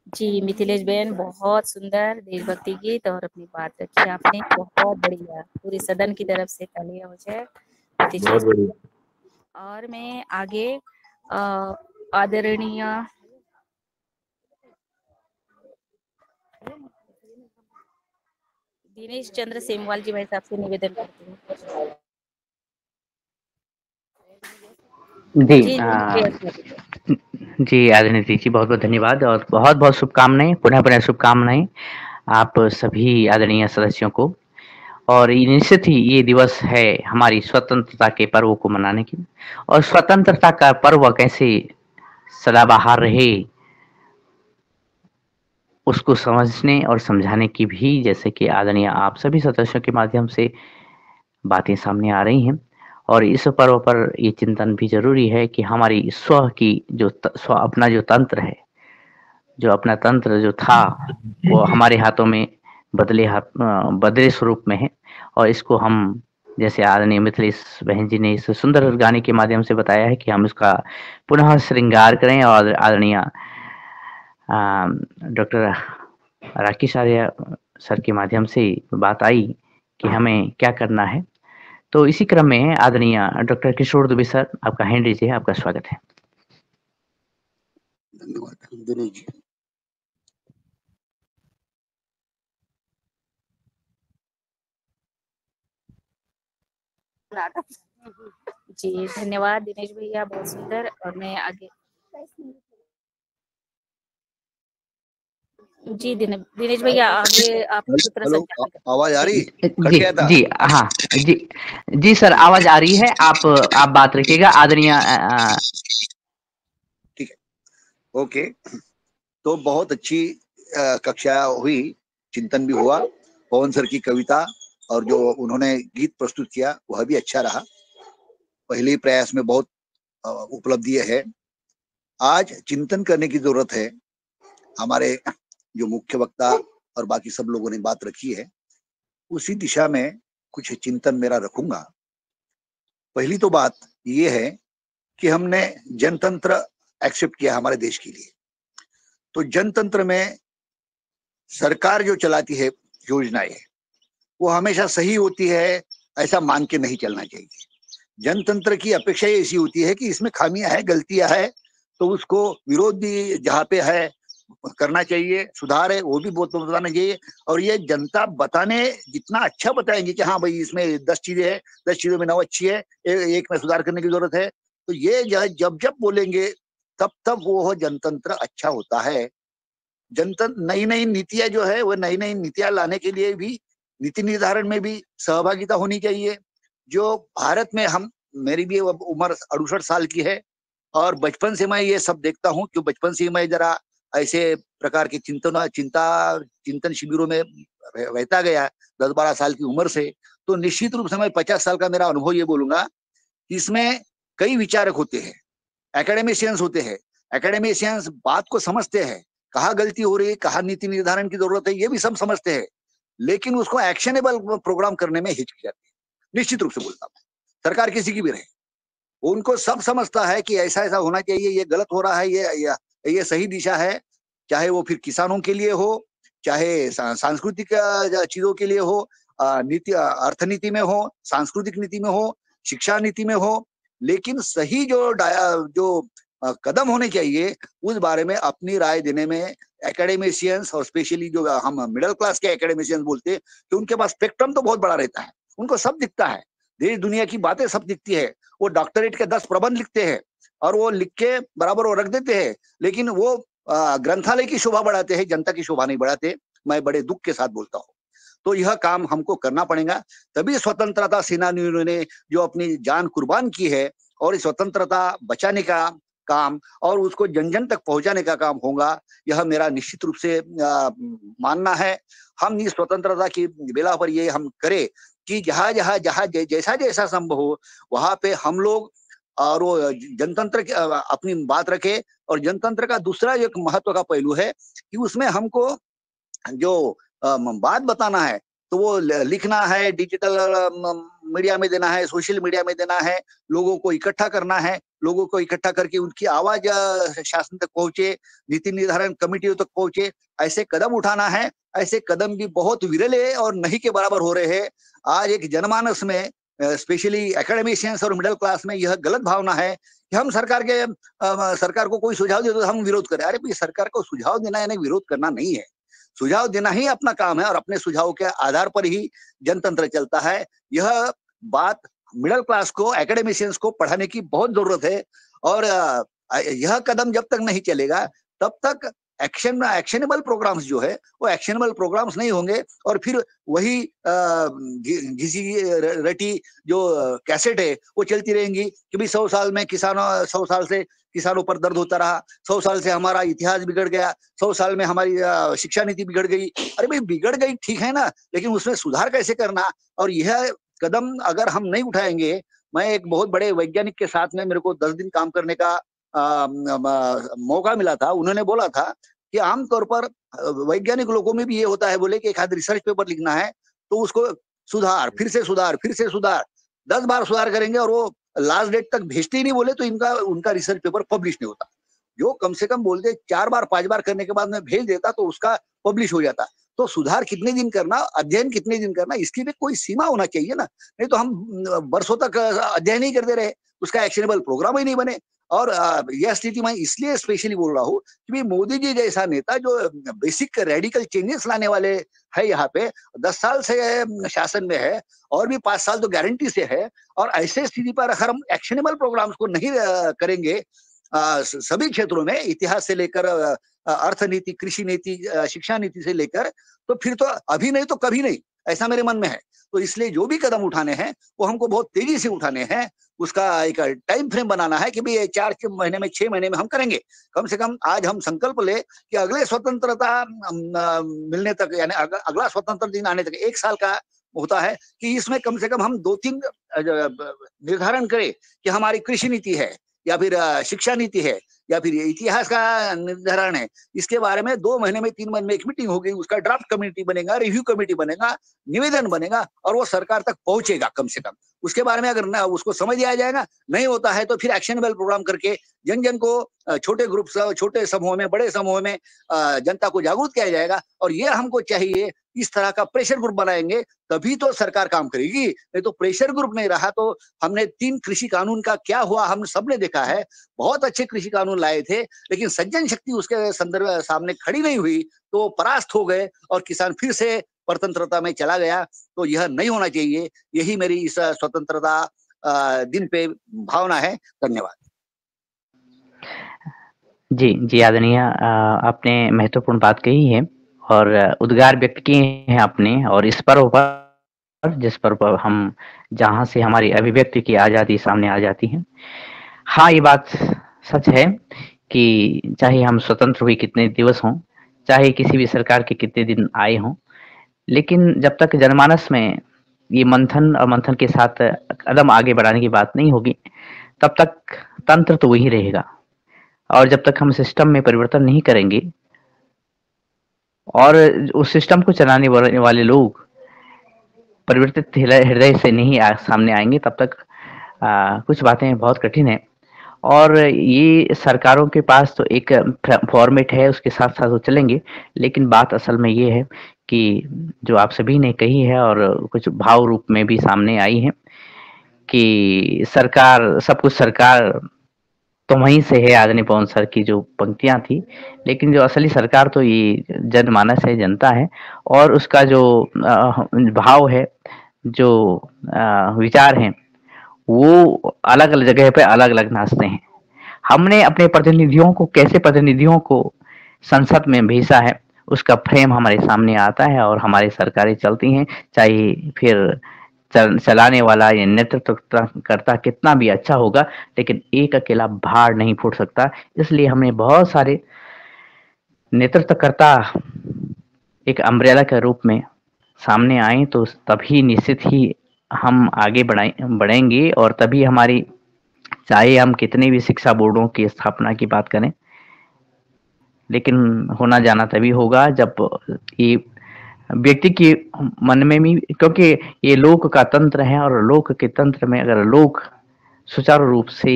जी मिथिलेश बहन, बहुत सुंदर देशभक्ति गीत और अपनी बात रखी आपने, बहुत बढ़िया। पूरे सदन की तरफ से तालियां हो जाए। बहुत बढ़िया। और मैं आगे आदरणीय दिनेश चंद्र सेमवाल जी भाई साहब से निवेदन करती हूँ। जी आदरणीय जी, बहुत बहुत धन्यवाद और बहुत बहुत शुभकामनाएं, पुनः पुनः शुभकामनाएं आप सभी आदरणीय सदस्यों को। और निश्चित ही ये दिवस है हमारी स्वतंत्रता के पर्व को मनाने की, और स्वतंत्रता का पर्व कैसे सदाबहार रहे उसको समझने और समझाने की भी, जैसे कि आदरणीय आप सभी सदस्यों के माध्यम से बातें सामने आ रही हैं। और इस पर्व पर ये चिंतन भी जरूरी है कि हमारी स्व की जो अपना जो तंत्र है, जो अपना तंत्र जो था वो हमारे हाथों में बदले स्वरूप में है। और इसको हम, जैसे आदरणीय मिथिलेश बहन जी ने इस सुंदर गाने के माध्यम से बताया है कि हम इसका पुनः श्रृंगार करें। और आदरणीय डॉक्टर राकेश आर्य सर के माध्यम से बात आई कि हमें क्या करना है। तो इसी क्रम में आदरणीय डॉक्टर किशोर दुबे सर, आपका हैंड लीजिए, आपका स्वागत है। धन्यवाद दिनेश जी। जी धन्यवाद दिनेश भैया, बहुत सुंदर। और मैं आगे जी दिनेश भैया आगे आप आवाज आ रही? जी हाँ जी सर, आवाज आ रही है। आप बात रखिएगा आदरणीय। ठीक है, ओके। तो बहुत अच्छी कक्षा हुई, चिंतन भी हुआ। पवन सर की कविता और जो उन्होंने गीत प्रस्तुत किया वह भी अच्छा रहा। पहले प्रयास में बहुत उपलब्धि है। आज चिंतन करने की जरूरत है। हमारे जो मुख्य वक्ता और बाकी सब लोगों ने बात रखी है, उसी दिशा में कुछ चिंतन मेरा रखूंगा। पहली तो बात ये है कि हमने जनतंत्र एक्सेप्ट किया हमारे देश के लिए, तो जनतंत्र में सरकार जो चलाती है योजनाएं, वो हमेशा सही होती है ऐसा मान के नहीं चलना चाहिए। जनतंत्र की अपेक्षा ऐसी होती है कि इसमें खामियां है, गलतियां है, तो उसको विरोध भी जहाँ पे है करना चाहिए, सुधार है वो भी बहुत बताना चाहिए। और ये जनता बताने जितना अच्छा बताएंगे कि हाँ भाई इसमें 10 चीजें हैं, 10 चीजों में 9 अच्छी है, एक में सुधार करने की जरूरत है, तो ये जब जब बोलेंगे तब तब वो जनतंत्र अच्छा होता है। जनतंत्र नई नई नीतियां जो है वो नई नई नीतियां लाने के लिए भी नीति निर्धारण में भी सहभागिता होनी चाहिए। जो भारत में मेरी भी उम्र 68 साल की है और बचपन से मैं ये सब देखता हूँ, कि बचपन से मैं जरा ऐसे प्रकार के चिंतन शिविरों में रहता गया 10-12 साल की उम्र से, तो निश्चित रूप से मैं 50 साल का मेरा अनुभव ये बोलूंगा कि इसमें कई विचारक होते हैं, एकेडमिशियंस होते हैं, एकेडमिशियंस बात को समझते हैं, कहाँ गलती हो रही है, कहाँ नीति निर्धारण की जरूरत है, ये भी सब समझते हैं, लेकिन उसको एक्शनेबल प्रोग्राम करने में हिचकिचाते हैं। निश्चित रूप से बोलता हूँ, सरकार किसी की भी रहे, उनको सब समझता है कि ऐसा ऐसा होना चाहिए, ये गलत हो रहा है, ये सही दिशा है, चाहे वो फिर किसानों के लिए हो, चाहे सांस्कृतिक चीजों के लिए हो, नीति अर्थनीति में हो, सांस्कृतिक नीति में हो, शिक्षा नीति में हो, लेकिन सही जो कदम होने चाहिए उस बारे में अपनी राय देने में एकेडमिशियंस और स्पेशली जो हम मिडिल क्लास के एकेडमिशियंस बोलते हैं कि उनके पास स्पेक्ट्रम तो बहुत बड़ा रहता है, उनको सब दिखता है, देश दुनिया की बातें सब दिखती है। वो डॉक्टरेट के 10 प्रबंध लिखते हैं और वो लिख के बराबर वो रख देते हैं, लेकिन वो ग्रंथालय की शोभा बढ़ाते हैं, जनता की शोभा नहीं बढ़ाते। मैं बड़े दुख के साथ बोलता हूँ। तो यह काम हमको करना पड़ेगा, तभी स्वतंत्रता सेनानियों ने जो अपनी जान कुर्बान की है और इस स्वतंत्रता बचाने का काम और उसको जन जन तक पहुंचाने का काम होगा, यह मेरा निश्चित रूप से मानना है। हम इस स्वतंत्रता की बेला पर ये हम करें कि जहाँ जैसा जैसा संभव हो वहां पे हम लोग और वो जनतंत्र की अपनी बात रखे। और जनतंत्र का दूसरा एक महत्व का पहलू है कि उसमें हमको जो बात बताना है तो वो लिखना है, डिजिटल मीडिया में देना है, सोशल मीडिया में देना है, लोगों को इकट्ठा करना है, लोगों को इकट्ठा करके उनकी आवाज शासन तक पहुंचे, नीति निर्धारण कमेटियों तक पहुंचे, ऐसे कदम उठाना है। ऐसे कदम भी बहुत विरले और नहीं के बराबर हो रहे हैं। आज एक जनमानस में स्पेशली एकेडमिशियंस और मिडिल क्लास में यह गलत भावना है कि हम सरकार को कोई सुझाव दे तो हम विरोध करें। अरे भाई, सरकार को सुझाव देना यानी विरोध करना नहीं है, सुझाव देना ही अपना काम है और अपने सुझाव के आधार पर ही जनतंत्र चलता है। यह बात मिडिल क्लास को, एकेडमिशियंस को पढ़ाने की बहुत जरूरत है। और यह कदम जब तक नहीं चलेगा तब तक एक्शनेबल प्रोग्राम्स जो है वो एक्शनेबल प्रोग्राम्स नहीं होंगे और फिर वही घिसी रटी जो कैसेट है वो चलती रहेंगी कि भाई 100 साल से किसानों पर दर्द होता रहा, 100 साल से हमारा इतिहास बिगड़ गया, 100 साल में हमारी शिक्षा नीति बिगड़ गई। अरे भाई, बिगड़ गई ठीक है ना, लेकिन उसमें सुधार कैसे करना, और यह कदम अगर हम नहीं उठाएंगे। मैं एक बहुत बड़े वैज्ञानिक के साथ में मेरे को 10 दिन काम करने का मौका मिला था। उन्होंने बोला था कि आमतौर पर वैज्ञानिक लोगों में भी ये होता है, बोले कि एक आध रिसर्च पेपर लिखना है तो उसको सुधार, फिर से सुधार, फिर से सुधार, 10 बार सुधार करेंगे और वो लास्ट डेट तक भेजते ही नहीं बोले तो उनका रिसर्च पेपर पब्लिश नहीं होता। जो कम से कम बोलते 4 बार 5 बार करने के बाद में भेज देता तो उसका पब्लिश हो जाता। तो सुधार कितने दिन करना, अध्ययन कितने दिन करना, इसकी भी कोई सीमा होना चाहिए ना, नहीं तो हम वर्षों तक अध्ययन ही करते रहे, उसका एक्शनेबल प्रोग्राम ही नहीं बने। और यह स्थिति मैं इसलिए स्पेशली बोल रहा हूँ कि मोदी जी जैसा नेता जो बेसिक रेडिकल चेंजेस लाने वाले है, यहाँ पे 10 साल से शासन में है और भी 5 साल तो गारंटी से है, और ऐसे स्थिति पर अगर हम एक्शनेबल प्रोग्राम्स को नहीं करेंगे सभी क्षेत्रों में, इतिहास से लेकर अर्थनीति, कृषि नीति, शिक्षा नीति से लेकर, तो फिर तो अभी नहीं तो कभी नहीं, ऐसा मेरे मन में है। तो इसलिए जो भी कदम उठाने हैं वो हमको बहुत तेजी से उठाने हैं, उसका एक टाइम फ्रेम बनाना है कि भाई 4 महीने में, 6 महीने में हम करेंगे। कम से कम आज हम संकल्प ले कि अगले स्वतंत्रता मिलने तक, यानी अगला स्वतंत्र दिन आने तक 1 साल का होता है, कि इसमें कम से कम हम 2-3 निर्धारण करें कि हमारी कृषि नीति है या फिर शिक्षा नीति है या फिर ये इतिहास का निर्धारण है, इसके बारे में 2 महीने में 3 महीने में एक मीटिंग होगी, उसका ड्राफ्ट कमेटी बनेगा, रिव्यू कमेटी बनेगा, निवेदन बनेगा और वो सरकार तक पहुंचेगा कम से कम। उसके बारे में अगर ना उसको समझ लिया जाएगा, नहीं होता है तो फिर एक्शनेबल प्रोग्राम करके जन जन को छोटे ग्रुप छोटे समूह में, बड़े समूह में जनता को जागरूक किया जाएगा। और ये हमको चाहिए, इस तरह का प्रेशर ग्रुप बनाएंगे तभी तो सरकार काम करेगी, नहीं तो प्रेशर ग्रुप नहीं रहा तो। हमने 3 कृषि कानून का क्या हुआ हम सबने देखा है, बहुत अच्छे कृषि कानून लाए थे, लेकिन सज्जन शक्ति उसके संदर्भ सामने खड़ी नहीं हुई तो परास्त हो गए और किसान फिर से परतंत्रता में चला गया। तो यह नहीं होना चाहिए, यही मेरी इस स्वतंत्रता दिन पे भावना है। धन्यवाद। जी आदरणीय, आपने महत्वपूर्ण बात कही है और उद्गार व्यक्त किए हैं आपने, और इस पर्व पर, जिस पर्व पर हम, जहाँ से हमारी अभिव्यक्ति की आज़ादी सामने आ जाती है। हाँ, ये बात सच है कि चाहे हम स्वतंत्र हुए कितने दिवस हों, चाहे किसी भी सरकार के कितने दिन आए हों, लेकिन जब तक जनमानस में ये मंथन और मंथन के साथ कदम आगे बढ़ाने की बात नहीं होगी, तब तक तंत्र तो वही रहेगा। और जब तक हम सिस्टम में परिवर्तन नहीं करेंगे और उस सिस्टम को चलाने वाले लोग परिवर्तित हृदय से नहीं सामने आएंगे, तब तक कुछ बातें बहुत कठिन है। और ये सरकारों के पास तो एक फॉर्मेट है, उसके साथ साथ वो चलेंगे, लेकिन बात असल में ये है कि जो आप सभी ने कही है और कुछ भाव रूप में भी सामने आई है कि सरकार, सब कुछ सरकार तो वहीं से है, आदरणीय पवन सर की जो पंक्तियां थी, लेकिन जो असली सरकार तो ये जनमानस है, जनता है, और उसका जो भाव है, जो विचार हैं, वो अलग अलग जगह पे अलग अलग नाचते हैं। हमने अपने प्रतिनिधियों को, कैसे प्रतिनिधियों को संसद में भेजा है, उसका फ्रेम हमारे सामने आता है और हमारी सरकारें चलती हैं, चाहे फिर चलाने वाला या नेतृत्व करता कितना भी अच्छा होगा, लेकिन एक अकेला भार नहीं फूट सकता। इसलिए हमें बहुत सारे नेतृत्वकर्ता एक अम्ब्रेला के रूप में सामने आए, तो तभी निश्चित ही हम आगे बढ़ेंगे और तभी हमारी, चाहे हम कितने भी शिक्षा बोर्डों की स्थापना की बात करें, लेकिन होना जाना तभी होगा जब ये व्यक्ति के मन में भी, क्योंकि ये लोक का तंत्र है और लोक के तंत्र में अगर लोग सुचारू रूप से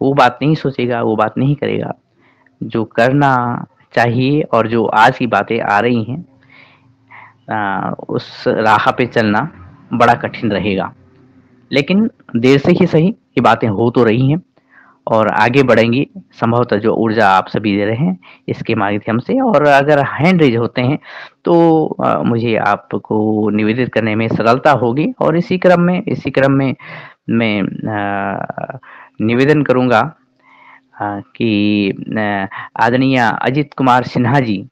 वो बात नहीं सोचेगा, वो बात नहीं करेगा जो करना चाहिए, और जो आज की बातें आ रही हैं, उस राह पे चलना बड़ा कठिन रहेगा। लेकिन देर से ही सही ये बातें हो तो रही हैं और आगे बढ़ेंगी। संभवतः जो ऊर्जा आप सभी दे रहे हैं इसके माध्यम से, और अगर हैंड रेज होते हैं तो मुझे आपको निवेदित करने में सरलता होगी। और इसी क्रम में मैं निवेदन करूंगा कि आदरणीय अजित कुमार सिन्हा जी,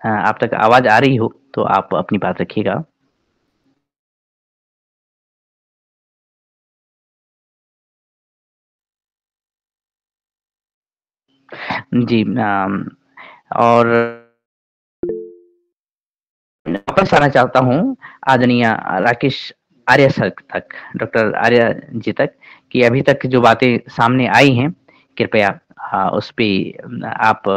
आप तक आवाज आ रही हो तो आप अपनी बात रखिएगा। जी, और वापस आना चाहता हूँ आदरणीय राकेश आर्य सर तक, डॉक्टर आर्य जी तक, कि अभी तक जो बातें सामने आई हैं, कृपया उस पे आप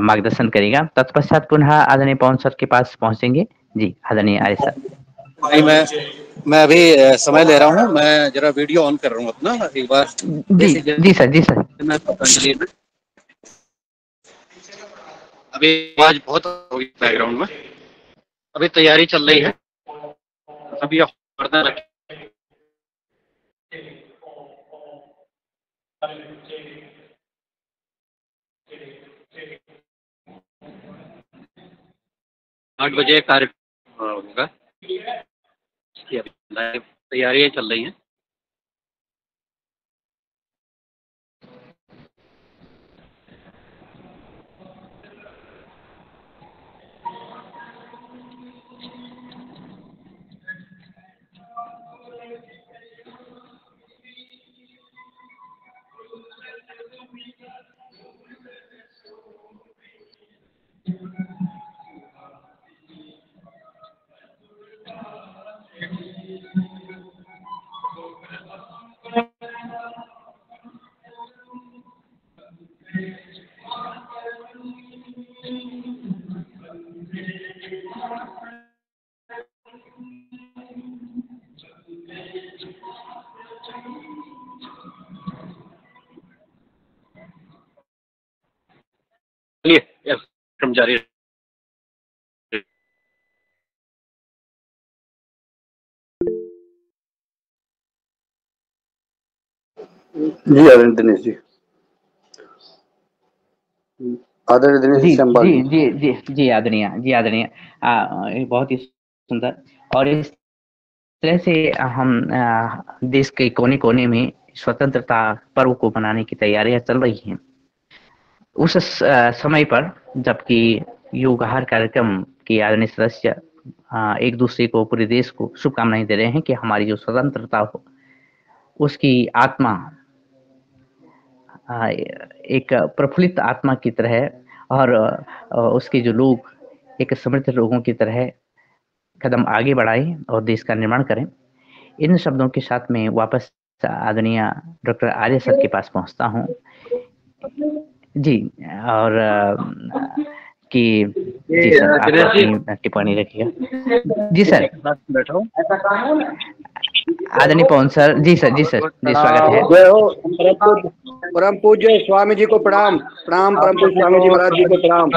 मार्गदर्शन करेगा। तत्पश्चात पुनः आदरणीय पवन सर के पास पहुंचेंगे। जी आदरणीय आर्य सर। नहीं, मैं अभी समय ले रहा हूँ, मैं जरा वीडियो ऑन कर रहा हूँ अपना एक बार। जी सर। मैं पतंजलि में अभी आवाज बहुत होगी बैकग्राउंड में, अभी तैयारी चल रही है, अभी बर्तन रखे 8 बजे कार्यक्रम होगा, तैयारियां चल रही हैं। चलिए कार्यक्रम जारी जी आदरणीय दिनेश जी, आदरणीय दिनेश जी श्यामबाग जी जी जी जी आदरणीय, जी आदरणीय, ये बहुत ही सुंदर। और इस तरह से हम देश के कोने कोने में स्वतंत्रता पर्व को मनाने की तैयारियां चल रही हैं। उस समय पर जबकि योगाहार कार्यक्रम के आदरणीय सदस्य एक दूसरे को, पूरे देश को शुभकामनाएं दे रहे हैं कि हमारी जो स्वतंत्रता हो उसकी आत्मा एक प्रफुल्लित आत्मा की तरह और उसके जो लोग एक समृद्ध लोगों की तरह कदम आगे बढ़ाएं और देश का निर्माण करें। इन शब्दों के साथ में वापस आदरणीय डॉक्टर आर्य सर के पास पहुंचता हूं। जी, और कि जी सर, आप अपनी टिप्पणी रखिएगा। जी सर, आदरणीय पवन सर। जी सर, जी सर, जी स्वागत है। जय हो। परम पूज्य स्वामी जी को प्रणाम। प्रणाम परम पूज्य स्वामी जी महाराज जी को प्रणाम।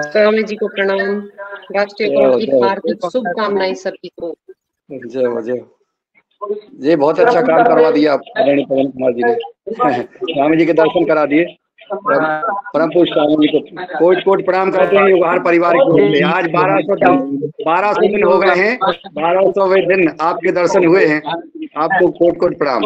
स्वामी जी को प्रणाम। राष्ट्रीय पर्व की हार्दिक शुभकामनाएं सभी को। जय हो, जय हो। ये बहुत अच्छा काम करवा दिया आप आदरणीय पवन कुमार जी ने। स्वामी जी के दर्शन करा दिए। परम पूज्य स्वामी जी को कोट कोट प्रणाम करते हैं योगाहार परिवार की ओर से। आज 1200 दिन हो गए हैं, 1200वें दिन आपके दर्शन हुए हैं। आपको कोट कोट प्रणाम।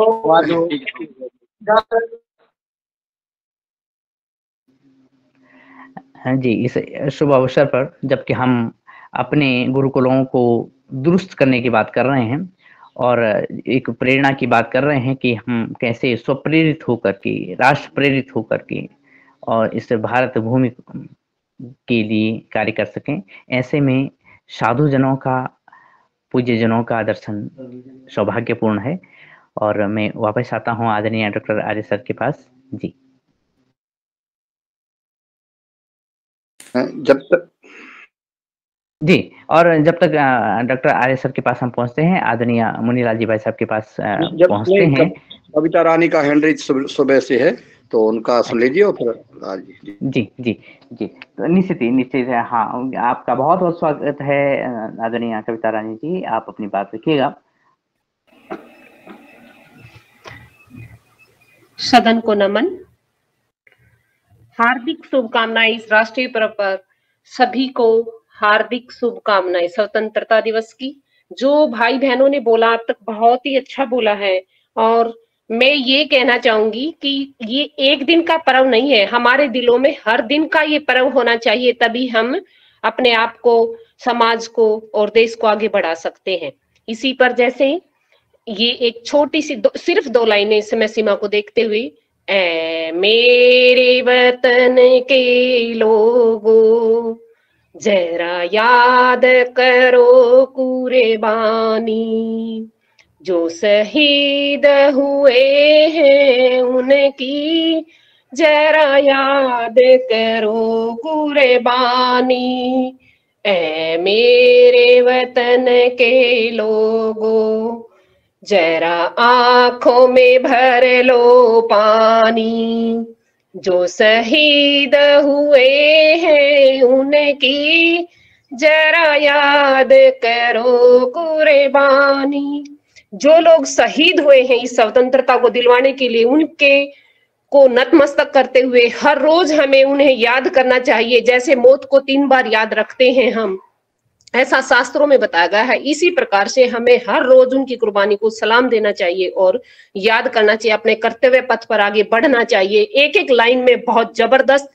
हाँ जी, इस शुभ अवसर पर जबकि हम अपने गुरुकुलों को दुरुस्त करने की बात कर रहे हैं और एक प्रेरणा की बात कर रहे हैं कि हम कैसे स्वप्रेरित होकर के, राष्ट्र प्रेरित होकर के और इस भारत भूमि के लिए कार्य कर सकें, ऐसे में साधु जनों का, पूज्य जनों का दर्शन सौभाग्यपूर्ण है। और मैं वापस आता हूँ आदरणीय डॉक्टर आर्य सर के पास। जी, जब तक जी, और जब तक डॉक्टर आर्य सर के पास हम पहुंचते हैं, आदरणीय मुनीलाल जी भाई साहब के पास पहुंचते हैं। कविता रानी का हैंडरिच सुबह से है, तो उनका सुन लीजिए और फिर जी जी जी, तो निश्चित है। हाँ, आपका बहुत बहुत स्वागत है आदरणीय कविता रानी जी, आप अपनी बात रखिएगा। सदन को नमन। हार्दिक शुभकामनाएं इस राष्ट्रीय पर्व पर सभी को। हार्दिक शुभकामनाएं स्वतंत्रता दिवस की। जो भाई बहनों ने बोला अब तक बहुत ही अच्छा बोला है। और मैं ये कहना चाहूंगी कि ये एक दिन का पर्व नहीं है, हमारे दिलों में हर दिन का ये पर्व होना चाहिए, तभी हम अपने आप को, समाज को और देश को आगे बढ़ा सकते हैं। इसी पर जैसे ये एक छोटी सी सिर्फ 2 लाइनें समय सीमा को देखते हुए, ऐ मेरे वतन के लोगों जरा याद करो कुर्बानी, जो शहीद हुए हैं उनकी जरा याद करो कुर्बानी। ऐ मेरे वतन के लोगों जरा आंखों में भर लो पानी, जो शहीद हुए हैं उनकी जरा याद करो कुर्बानी। जो लोग शहीद हुए हैं इस स्वतंत्रता को दिलवाने के लिए, उनके को नतमस्तक करते हुए हर रोज हमें उन्हें याद करना चाहिए। जैसे मौत को 3 बार याद रखते हैं हम, ऐसा शास्त्रों में बताया गया है। इसी प्रकार से हमें हर रोज उनकी कुर्बानी को सलाम देना चाहिए और याद करना चाहिए, अपने कर्तव्य पथ पर आगे बढ़ना चाहिए। एक एक लाइन में बहुत जबरदस्त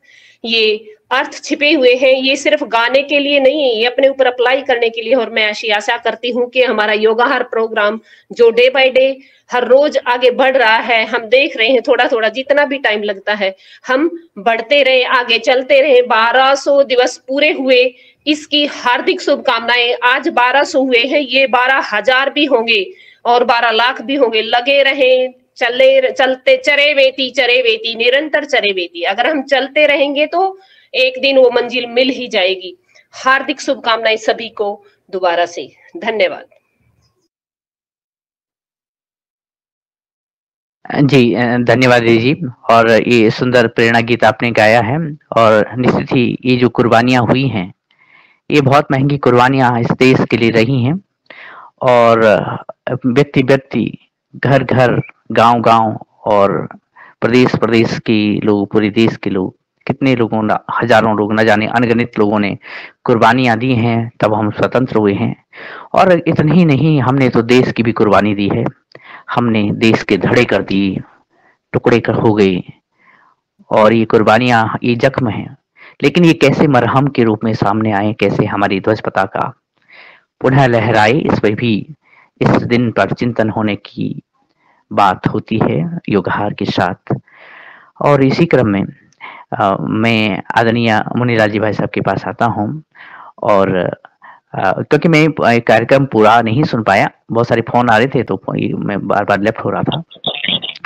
ये अर्थ छिपे हुए हैं। ये सिर्फ गाने के लिए नहीं है, ये अपने ऊपर अप्लाई करने के लिए। और मैं ऐसी आशा करती हूँ कि हमारा योगाहार प्रोग्राम जो डे बाय डे हर रोज आगे बढ़ रहा है, हम देख रहे हैं थोड़ा थोड़ा, जितना भी टाइम लगता है हम बढ़ते रहे, आगे चलते रहे। 1200 दिवस पूरे हुए, इसकी हार्दिक शुभकामनाएं। आज 1200 हुए हैं, ये 12,000 भी होंगे और 12 लाख भी होंगे। लगे रहें, चलते चरे वेती निरंतर चरे वेती। अगर हम चलते रहेंगे तो एक दिन वो मंजिल मिल ही जाएगी। हार्दिक शुभकामनाएं सभी को दोबारा से। धन्यवाद। जी धन्यवाद दीदी जी। और ये सुंदर प्रेरणा गीत आपने गाया है। और निश्चित ही ये जो कुर्बानियां हुई हैं, ये बहुत महंगी कुर्बानियां इस देश के लिए रही हैं। और व्यक्ति व्यक्ति, घर घर, गांव गांव और प्रदेश प्रदेश के लोग, पूरे देश के लोग, कितने लोगों ने, हजारों लोग, न जाने अनगिनत लोगों ने कुर्बानियां दी हैं, तब हम स्वतंत्र हुए हैं। और इतना ही नहीं, हमने तो देश की भी कुर्बानी दी है। हमने देश के धड़े कर दिए, टुकड़े कर हो गए। और ये कुर्बानियां, ये जख्म है, लेकिन ये कैसे मरहम के रूप में सामने आए, कैसे हमारी ध्वज पताका पुनः लहराए, इस पर भी इस दिन पर चिंतन होने की बात होती है योगहार के साथ। और इसी क्रम में मैं आदरणीय मुनिलाल जी भाई साहब के पास आता हूँ। और क्योंकि मैं कार्यक्रम पूरा नहीं सुन पाया, बहुत सारे फोन आ रहे थे, तो मैं बार बार लेफ्ट हो रहा था।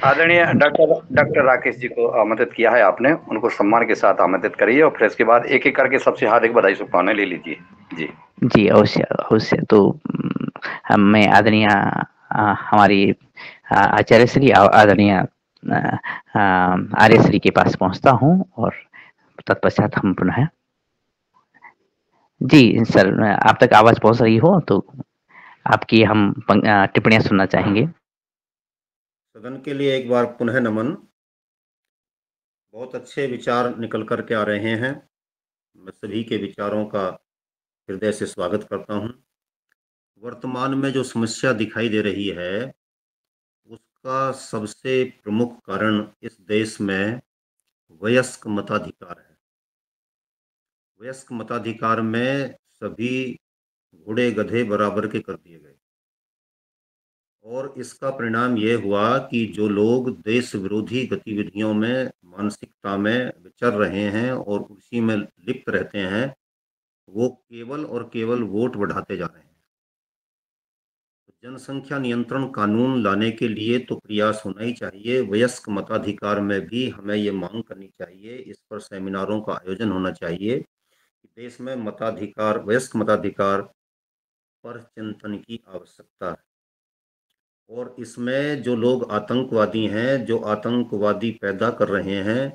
आदरणीय डॉक्टर राकेश जी को आमंत्रित किया है आपने, उनको सम्मान के साथ आमंत्रित करिए और फिर इसके बाद एक एक करके सबसे हार्दिक बधाई शुभकामनाएं ले लीजिए। जी जी अवश्य अवश्य। तो मैं आदरणीय हमारी आचार्य श्री आदरणीय आर्य श्री के पास पहुंचता हूं और तत्पश्चात हम पुनः। जी सर, आप तक आवाज पहुंच रही हो तो आपकी हम टिप्पणियां सुनना चाहेंगे। सदन के लिए एक बार पुनः नमन। बहुत अच्छे विचार निकल कर के आ रहे हैं। मैं सभी के विचारों का हृदय से स्वागत करता हूं। वर्तमान में जो समस्या दिखाई दे रही है, उसका सबसे प्रमुख कारण इस देश में वयस्क मताधिकार है। वयस्क मताधिकार में सभी घोड़े गधे बराबर के कर दिए गए और इसका परिणाम ये हुआ कि जो लोग देश विरोधी गतिविधियों में, मानसिकता में विचर रहे हैं और उसी में लिप्त रहते हैं, वो केवल और केवल वोट बढ़ाते जा रहे हैं। जनसंख्या नियंत्रण कानून लाने के लिए तो प्रयास होना ही चाहिए। वयस्क मताधिकार में भी हमें ये मांग करनी चाहिए, इस पर सेमिनारों का आयोजन होना चाहिए कि देश में मताधिकार, वयस्क मताधिकार पर चिंतन की आवश्यकता है। और इसमें जो लोग आतंकवादी हैं, जो आतंकवादी पैदा कर रहे हैं,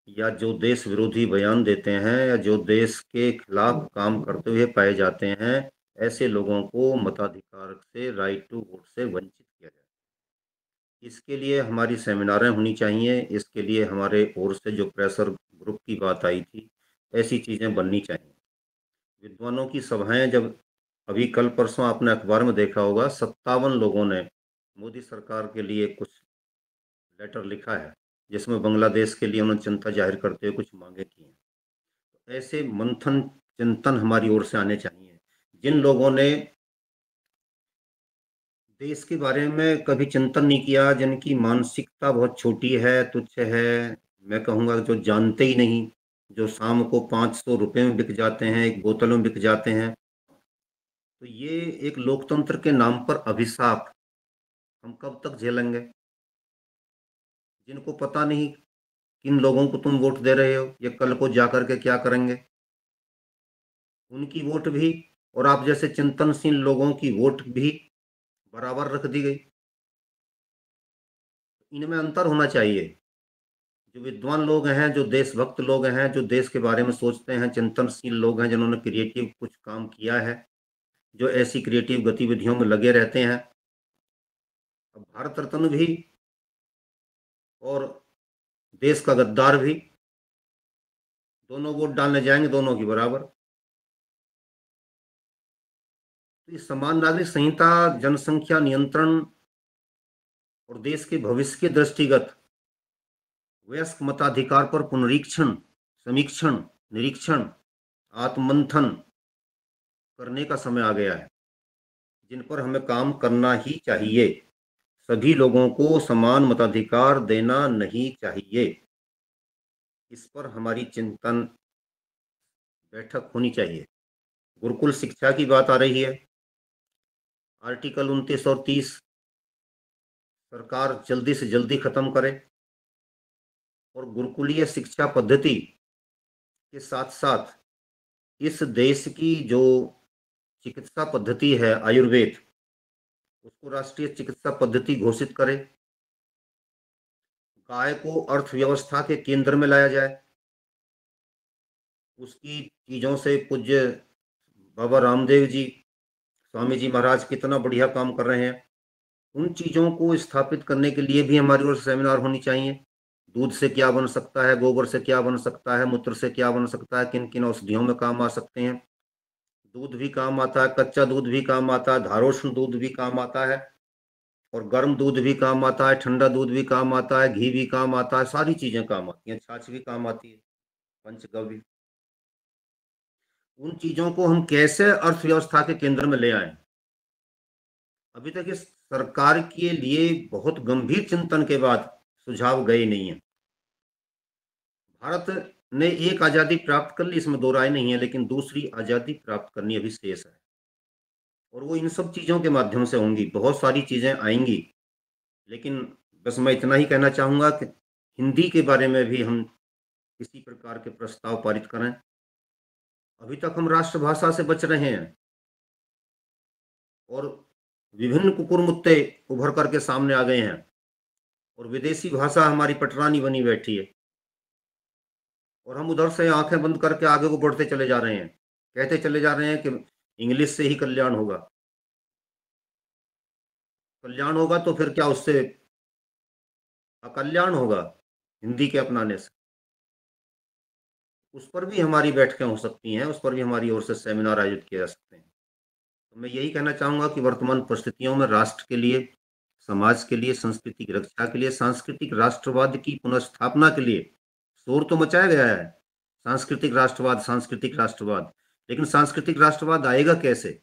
या जो देश विरोधी बयान देते हैं, या जो देश के खिलाफ काम करते हुए पाए जाते हैं, ऐसे लोगों को मताधिकार से, राइट टू वोट से वंचित किया जाए। इसके लिए हमारी सेमिनारें होनी चाहिए। इसके लिए हमारे ओर से जो प्रेशर ग्रुप की बात आई थी, ऐसी चीज़ें बननी चाहिए। विद्वानों की सभाएं, जब अभी कल परसों आपने अखबार में देखा होगा, 57 लोगों ने मोदी सरकार के लिए कुछ लेटर लिखा है, जिसमें बांग्लादेश के लिए उन्होंने चिंता जाहिर करते हुए कुछ मांगे की हैं। तो ऐसे मंथन, चिंतन हमारी ओर से आने चाहिए। जिन लोगों ने देश के बारे में कभी चिंतन नहीं किया, जिनकी मानसिकता बहुत छोटी है, तुच्छ है, मैं कहूँगा जो जानते ही नहीं, जो शाम को 500 रुपये में बिक जाते हैं, एक बोतल में बिक जाते हैं, तो ये एक लोकतंत्र के नाम पर अभिशाप हम कब तक झेलेंगे? जिनको पता नहीं किन लोगों को तुम वोट दे रहे हो, ये कल को जाकर के क्या करेंगे, उनकी वोट भी और आप जैसे चिंतनशील लोगों की वोट भी बराबर रख दी गई। इनमें अंतर होना चाहिए। जो विद्वान लोग हैं, जो देशभक्त लोग हैं, जो देश के बारे में सोचते हैं, चिंतनशील लोग हैं, जिन्होंने क्रिएटिव कुछ काम किया है, जो ऐसी क्रिएटिव गतिविधियों में लगे रहते हैं। अब भारत रत्न भी और देश का गद्दार भी, दोनों वोट डालने जाएंगे, दोनों की बराबर। तो ये समान नागरिक संहिता, जनसंख्या नियंत्रण और देश के भविष्य के दृष्टिगत वयस्क मताधिकार पर पुनरीक्षण, समीक्षण, निरीक्षण, आत्ममंथन करने का समय आ गया है, जिन पर हमें काम करना ही चाहिए। सभी लोगों को समान मताधिकार देना नहीं चाहिए। इस पर हमारी चिंतन बैठक होनी चाहिए। गुरुकुल शिक्षा की बात आ रही है। आर्टिकल 29 और 30 सरकार जल्दी से जल्दी खत्म करे और गुरुकुलीय शिक्षा पद्धति के साथ साथ इस देश की जो चिकित्सा पद्धति है आयुर्वेद, उसको राष्ट्रीय चिकित्सा पद्धति घोषित करे। गाय को अर्थव्यवस्था के केंद्र में लाया जाए। उसकी चीजों से पूज्य बाबा रामदेव जी, स्वामी जी महाराज कितना बढ़िया काम कर रहे हैं। उन चीजों को स्थापित करने के लिए भी हमारी ओर सेमिनार होनी चाहिए। दूध से क्या बन सकता है, गोबर से क्या बन सकता है, मूत्र से क्या बन सकता है, किन किन औषधियों में काम आ सकते हैं। दूध भी काम आता है, कच्चा दूध भी काम आता है, धारोष्ण दूध भी काम आता है, और गर्म दूध भी काम आता है, ठंडा दूध भी काम आता है, घी भी काम आता है, सारी चीजें काम आती हैं, छाछ भी काम आती है, पंचगव्य। उन चीजों को हम कैसे अर्थव्यवस्था के केंद्र में ले आए, अभी तक इस सरकार के लिए बहुत गंभीर चिंतन के बाद सुझाव गए नहीं है। भारत ने एक आजादी प्राप्त कर ली, इसमें दो राय नहीं है, लेकिन दूसरी आजादी प्राप्त करनी अभी शेष है, और वो इन सब चीजों के माध्यम से होंगी। बहुत सारी चीजें आएंगी, लेकिन बस मैं इतना ही कहना चाहूंगा कि हिंदी के बारे में भी हम किसी प्रकार के प्रस्ताव पारित करें। अभी तक हम राष्ट्रभाषा से बच रहे हैं और विभिन्न कुकुरमुत्ते उभर करके सामने आ गए हैं, और विदेशी भाषा हमारी पटरानी बनी बैठी है, और हम उधर से आंखें बंद करके आगे को बढ़ते चले जा रहे हैं, कहते चले जा रहे हैं कि इंग्लिश से ही कल्याण होगा। कल्याण होगा तो फिर क्या उससे अकल्याण होगा हिंदी के अपनाने से? उस पर भी हमारी बैठकें हो सकती हैं, उस पर भी हमारी ओर से सेमिनार आयोजित किए जा सकते हैं। तो मैं यही कहना चाहूंगा कि वर्तमान परिस्थितियों में राष्ट्र के लिए, समाज के लिए, संस्कृति की रक्षा के लिए, सांस्कृतिक राष्ट्रवाद की पुनर्स्थापना के लिए शोर तो मचाया गया है, सांस्कृतिक राष्ट्रवाद, लेकिन सांस्कृतिक राष्ट्रवाद आएगा कैसे?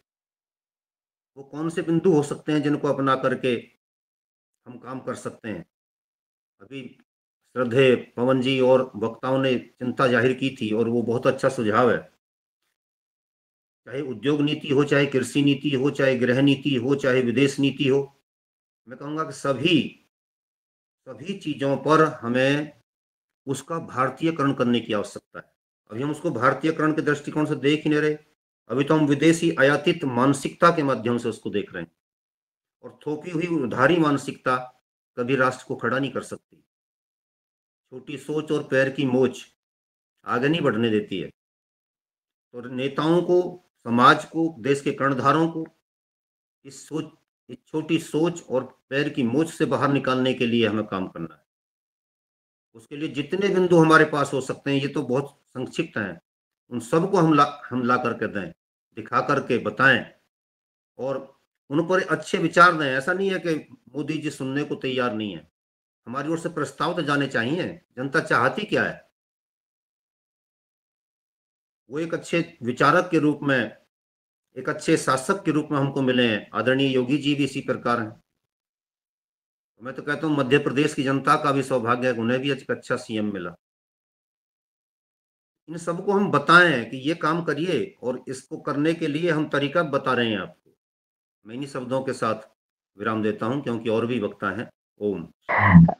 वो कौन से बिंदु हो सकते हैं जिनको अपना करके हम काम कर सकते हैं? अभी श्रद्धेय पवन जी और वक्ताओं ने चिंता जाहिर की थी, और वो बहुत अच्छा सुझाव है। चाहे उद्योग नीति हो, चाहे कृषि नीति हो, चाहे गृह नीति हो, चाहे विदेश नीति हो, मैं कहूँगा कि सभी चीज़ों पर हमें उसका भारतीयकरण करने की आवश्यकता है। अभी हम उसको भारतीयकरण के दृष्टिकोण से देख ही नहीं रहे, अभी तो हम विदेशी आयातित मानसिकता के माध्यम से उसको देख रहे हैं, और थोपी हुई उधारी मानसिकता कभी राष्ट्र को खड़ा नहीं कर सकती। छोटी सोच और पैर की मोच आगे नहीं बढ़ने देती है। तो नेताओं को, समाज को, देश के कर्णधारों को इस छोटी सोच और पैर की मोच से बाहर निकालने के लिए हमें काम करना है। उसके लिए जितने बिंदु हमारे पास हो सकते हैं, ये तो बहुत संक्षिप्त हैं, उन सबको हम ला करके दें, दिखा करके बताएं, और उन पर अच्छे विचार दें। ऐसा नहीं है कि मोदी जी सुनने को तैयार नहीं है, हमारी ओर से प्रस्ताव तो जाने चाहिए। जनता चाहती क्या है? वो एक अच्छे विचारक के रूप में, एक अच्छे शासक के रूप में हमको मिले हैं। आदरणीय योगी जी भी इसी प्रकार हैं। मैं तो कहता हूँ मध्य प्रदेश की जनता का भी सौभाग्य है, उन्हें भी एक अच्छा सीएम मिला। इन सबको हम बताएं कि ये काम करिए, और इसको करने के लिए हम तरीका बता रहे हैं आपको। मैं इन्हीं शब्दों के साथ विराम देता हूं, क्योंकि और भी वक्ता हैं। ओम।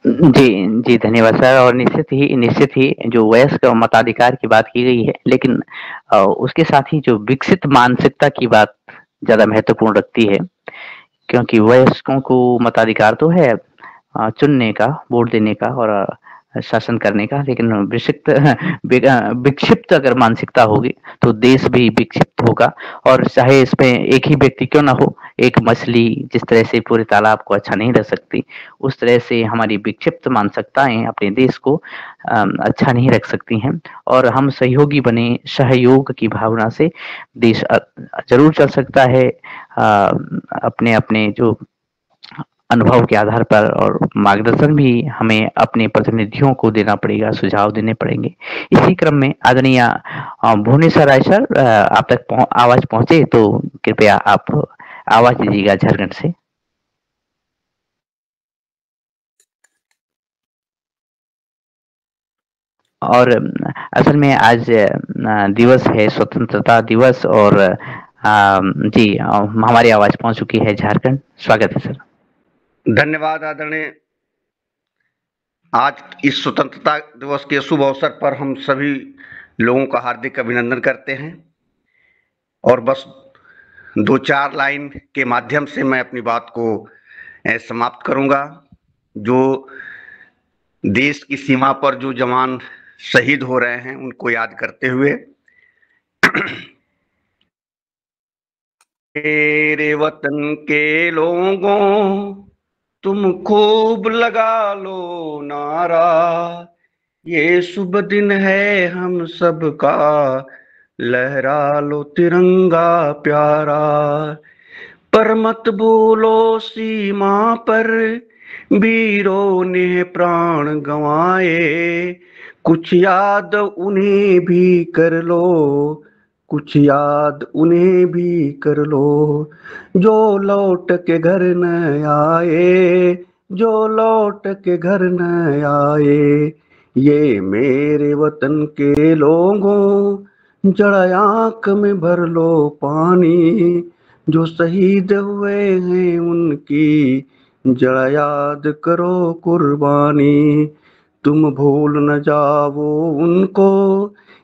जी धन्यवाद सर। और निश्चित ही जो वयस्क मताधिकार की बात की गई है, लेकिन उसके साथ ही जो विकसित मानसिकता की बात ज्यादा महत्वपूर्ण रखती है, क्योंकि वयस्कों को मताधिकार तो है चुनने का, वोट देने का और शासन करने का, लेकिन विक्षिप्त अगर मानसिकता होगी तो देश भी विक्षिप्त होगा। और चाहे इसमें एक ही व्यक्ति क्यों ना हो, एक मछली जिस तरह से पूरे तालाब को अच्छा नहीं रख सकती, उस तरह से हमारी विक्षिप्त मानसिकताएं अपने देश को अच्छा नहीं रख सकती हैं। और हम सहयोगी बने, सहयोग की भावना से देश जरूर चल सकता है। अपने अपने जो अनुभव के आधार पर और मार्गदर्शन भी हमें अपने प्रतिनिधियों को देना पड़ेगा, सुझाव देने पड़ेंगे। इसी क्रम में आदरणीय भुवनेश्वर राय सर, आप तक आवाज पहुंचे तो कृपया आप आवाज दीजिएगा झारखंड से। और असल में आज दिवस है स्वतंत्रता दिवस, और जी हमारी आवाज पहुंच चुकी है झारखंड। स्वागत है सर। धन्यवाद आदरणीय। आज इस स्वतंत्रता दिवस के शुभ अवसर पर हम सभी लोगों का हार्दिक अभिनंदन करते हैं और बस 2-4 लाइन के माध्यम से मैं अपनी बात को समाप्त करूंगा। जो देश की सीमा पर जो जवान शहीद हो रहे हैं उनको याद करते हुए, मेरे वतन के लोगों तुम खूब लगा लो नारा, ये शुभ दिन है हम सबका, लहरा लो तिरंगा प्यारा। पर मत भूलो सीमा पर वीरों ने प्राण गंवाए, कुछ याद उन्हें भी कर लो, कुछ याद उन्हें भी कर लो, जो लौट के घर न आए, जो लौट के घर न आए। ये मेरे वतन के लोगों जरा आंख में भर लो पानी, जो शहीद हुए हैं उनकी जरा याद करो कुर्बानी। तुम भूल न जाओ उनको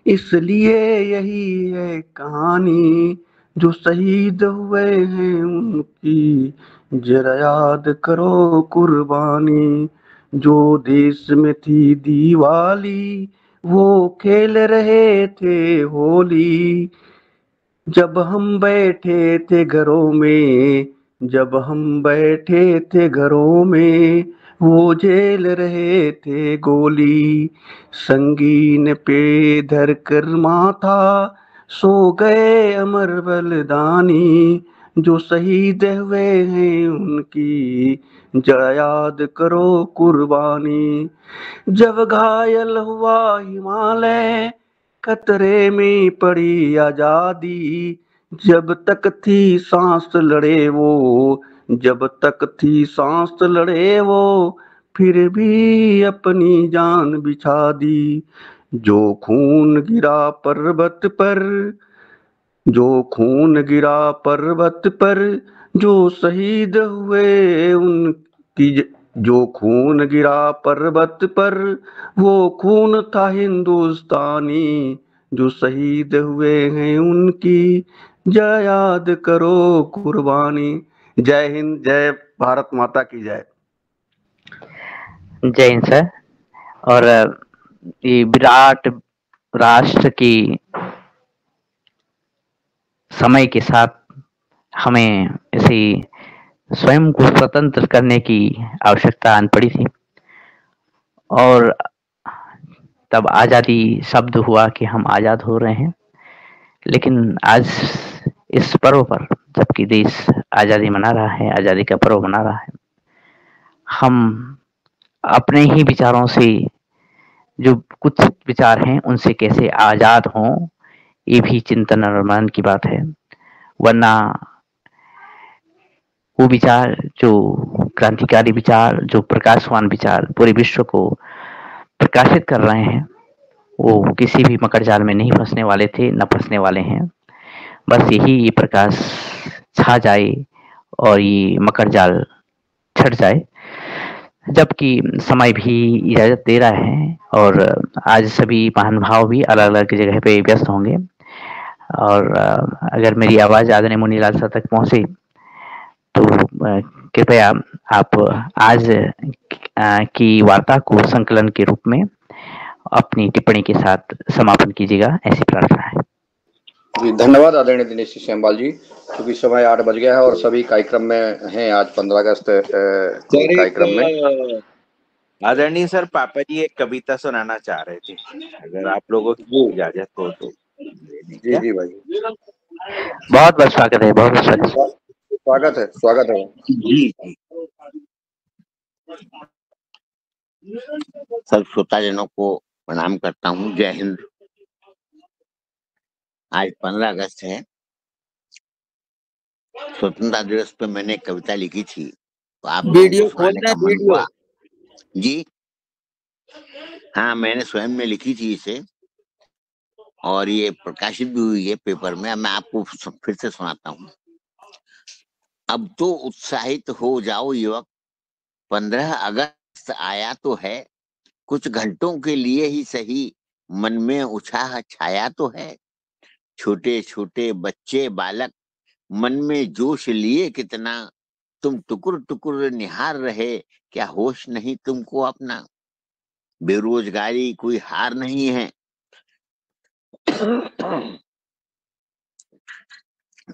इसलिए यही है कहानी, जो शहीद हुए हैं उनकी जरा याद करो कुर्बानी। जो देश में थी दिवाली वो खेल रहे थे होली, जब हम बैठे थे घरों में, जब हम बैठे थे घरों में, वो झेल रहे थे गोली। संगीन पे धर कर माथा सो गए अमर बलिदानी, जो शहीद हुए हैं उनकी जरा याद करो कुर्बानी। जब घायल हुआ हिमालय खतरे में पड़ी आजादी, जब तक थी सांस लड़े वो, जब तक थी सांस लड़े वो, फिर भी अपनी जान बिछा दी। जो खून गिरा पर्वत पर, जो खून गिरा पर्वत पर, जो शहीद हुए उनकी, जो खून गिरा पर्वत पर वो खून था हिंदुस्तानी, जो शहीद हुए हैं उनकी जय याद करो कुर्बानी। जय हिंद, जय भारत माता की जय। जय हिंद सर। और ये विराट राष्ट्र की समय के साथ हमें इसे स्वयं को स्वतंत्र करने की आवश्यकता आन पड़ी थी और तब आज़ादी शब्द हुआ कि हम आज़ाद हो रहे हैं। लेकिन आज इस पर्व पर जबकि देश आज़ादी मना रहा है, आज़ादी का पर्व मना रहा है, हम अपने ही विचारों से जो कुछ विचार हैं उनसे कैसे आज़ाद हों, ये भी चिंतन और मनन की बात है। वरना वो विचार जो क्रांतिकारी विचार, जो प्रकाशवान विचार पूरे विश्व को प्रकाशित कर रहे हैं, वो किसी भी मकर जाल में नहीं फंसने वाले थे, न फंसने वाले हैं। बस यही ये प्रकाश छा जाए और ये मकर जाल छट जाए, जबकि समय भी इजाजत दे रहा है और आज सभी महानुभाव भी अलग अलग जगह पे व्यस्त होंगे। और अगर मेरी आवाज आदरणीय मुनीलाल सर तक पहुंचे तो कृपया आप आज की वार्ता को संकलन के रूप में अपनी टिप्पणी के साथ समापन कीजिएगा, ऐसी प्रार्थना है। जी धन्यवाद आदरणीय दिनेश श्यामबाल जी। क्योंकि समय 8 बज गया है और सभी कार्यक्रम में हैं आज 15 अगस्त कार्यक्रम में। आदरणीय सर, पापा जी एक कविता सुनाना चाह रहे थे, अगर आप लोगों की इजाजत हो तो। जी जी भाई, बहुत बहुत स्वागत है, बहुत बहुत स्वागत है, स्वागत है जी। सब श्रोताजनों को प्रणाम करता हूँ। जय हिंद। आज 15 अगस्त है, स्वतंत्रता दिवस पे मैंने कविता लिखी थी, तो आप वीडियो खोलना, वीडियो जी हाँ, मैंने स्वयं में लिखी थी इसे और ये प्रकाशित भी हुई है पेपर में। मैं आपको फिर से सुनाता हूँ। अब तो उत्साहित हो जाओ युवक, 15 अगस्त आया तो है, कुछ घंटों के लिए ही सही, मन में उत्साह छाया तो है। छोटे छोटे बच्चे बालक मन में जोश लिए कितना, तुम टुकुर टुकुर निहार रहे, क्या होश नहीं तुमको अपना। बेरोजगारी कोई हार नहीं है,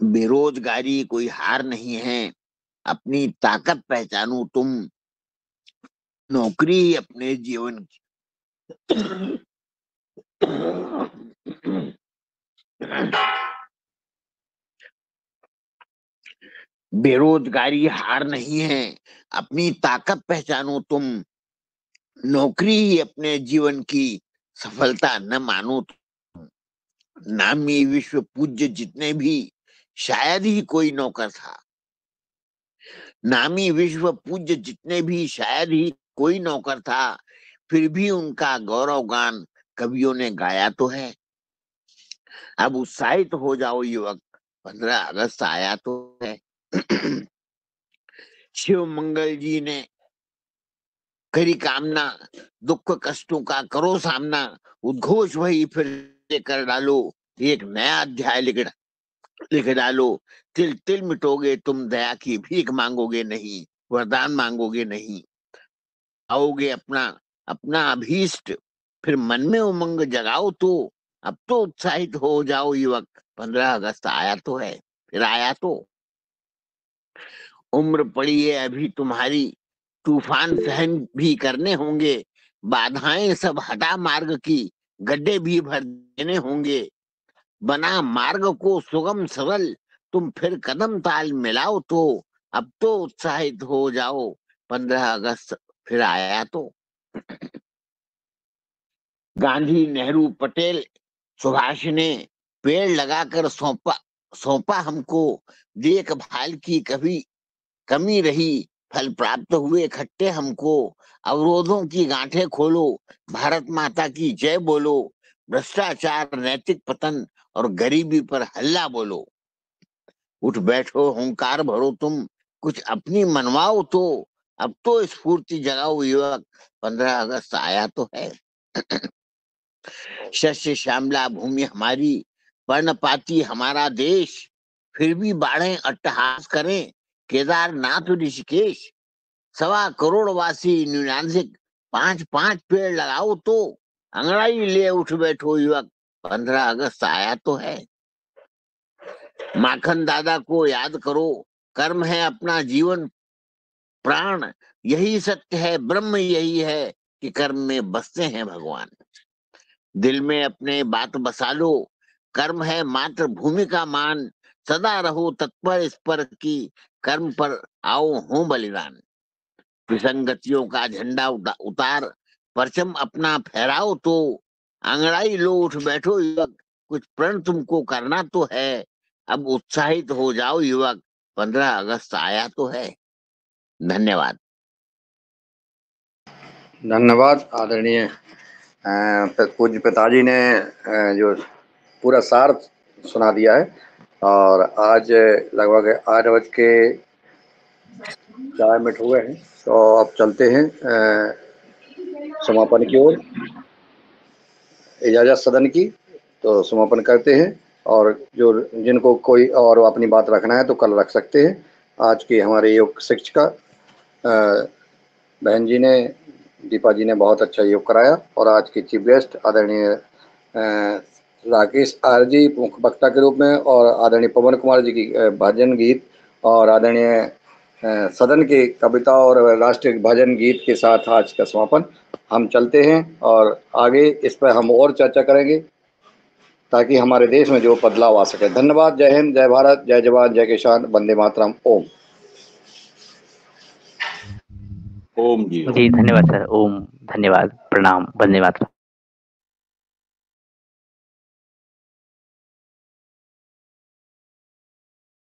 बेरोजगारी कोई हार नहीं है, अपनी ताकत पहचानो तुम, नौकरी ही अपने जीवन की बेरोजगारी हार नहीं है, अपनी ताकत पहचानो तुम, नौकरी ही अपने जीवन की सफलता न मानो तुम। नामी विश्व पूज्य जितने भी शायद ही कोई नौकर था, नामी विश्व पूज्य जितने भी शायद ही कोई नौकर था, फिर भी उनका गौरव गान कवियों ने गाया तो है। अब उत्साहित हो जाओ युवक, 15 अगस्त आया तो है। शिव मंगल जी ने करी कामना, दुख कष्टों का करो सामना, उद्घोष वही फिर कर डालो, एक नया अध्याय लिख डालो। तिल तिल मिटोगे तुम, दया की भीख मांगोगे नहीं, वरदान मांगोगे नहीं, आओगे अपना अपना अभीष्ट, फिर मन में उमंग जगाओ तो, अब तो उत्साहित हो जाओ युवक, 15 अगस्त आया तो है, फिर आया तो। उम्र पड़ी है अभी तुम्हारी, तूफान सहन भी करने होंगे, बाधाएं सब हटा मार्ग की, गड्ढे भी भर देने होंगे, बना मार्ग को सुगम सरल, तुम फिर कदम ताल मिलाओ तो, अब तो उत्साहित हो जाओ, 15 अगस्त फिर आया तो। गांधी, नेहरू, पटेल, सुभाष ने पेड़ लगाकर सौंपा हमको, देखभाल की कभी कमी रही, फल प्राप्त हुए खट्टे हमको, अवरोधों की गांठें खोलो, भारत माता की जय बोलो, भ्रष्टाचार नैतिक पतन और गरीबी पर हल्ला बोलो। उठ बैठो हुंकार भरो तुम, कुछ अपनी मनवाओ तो, अब तो स्फूर्ति जगाओ युवक, 15 अगस्त आया तो है। शस्य श्यामला भूमि हमारी, पर्णपाती हमारा देश, फिर भी बाढ़ें अट्टहास करें, केदारनाथ ऋषिकेश, 1.25 करोड़ वासी न्यूनासिक, 5-5 पेड़ लगाओ तो, अंगड़ाई ले उठ बैठो युवक, 15 अगस्त आया तो है। माखन दादा को याद करो, कर्म है अपना जीवन प्राण, यही सत्य है ब्रह्म यही है कि कर्म में बसते हैं भगवान। दिल में अपने बात बसा लो, कर्म है मात्र भूमि का मान, सदा रहो तत्पर इस पर की, कर्म पर आओ हो बलिदान। विसंगतियों का झंडा उतार, परचम अपना फहराओ तो, अंगड़ाई लो उठ बैठो युवक, कुछ प्रण तुमको करना तो है, अब उत्साहित हो जाओ युवक, 15 अगस्त आया तो है। धन्यवाद। धन्यवाद आदरणीय पूज्य पिताजी ने जो पूरा सार सुना दिया है। और आज लगभग 8:04 हुए हैं, तो अब चलते हैं समापन की ओर। इजाज़त सदन की, तो समापन करते हैं, और जो जिनको कोई और अपनी बात रखना है तो कल रख सकते हैं। आज की हमारे योग शिक्षिका बहन जी ने, दीपा जी ने बहुत अच्छा योग कराया, और आज की चीफ गेस्ट आदरणीय राकेश आर जी मुख्य वक्ता के रूप में, और आदरणीय पवन कुमार जी की भजन गीत, और आदरणीय सदन की कविता और राष्ट्रीय भजन गीत के साथ आज का समापन। हम चलते हैं और आगे इस पर हम और चर्चा करेंगे ताकि हमारे देश में जो बदलाव आ सके। धन्यवाद। जय हिंद, जय भारत, जय जवान, जय किसान, वंदे मातरम। ओम। जी धन्यवाद सर। ओम, धन्यवाद, प्रणाम, वंदे मातरम।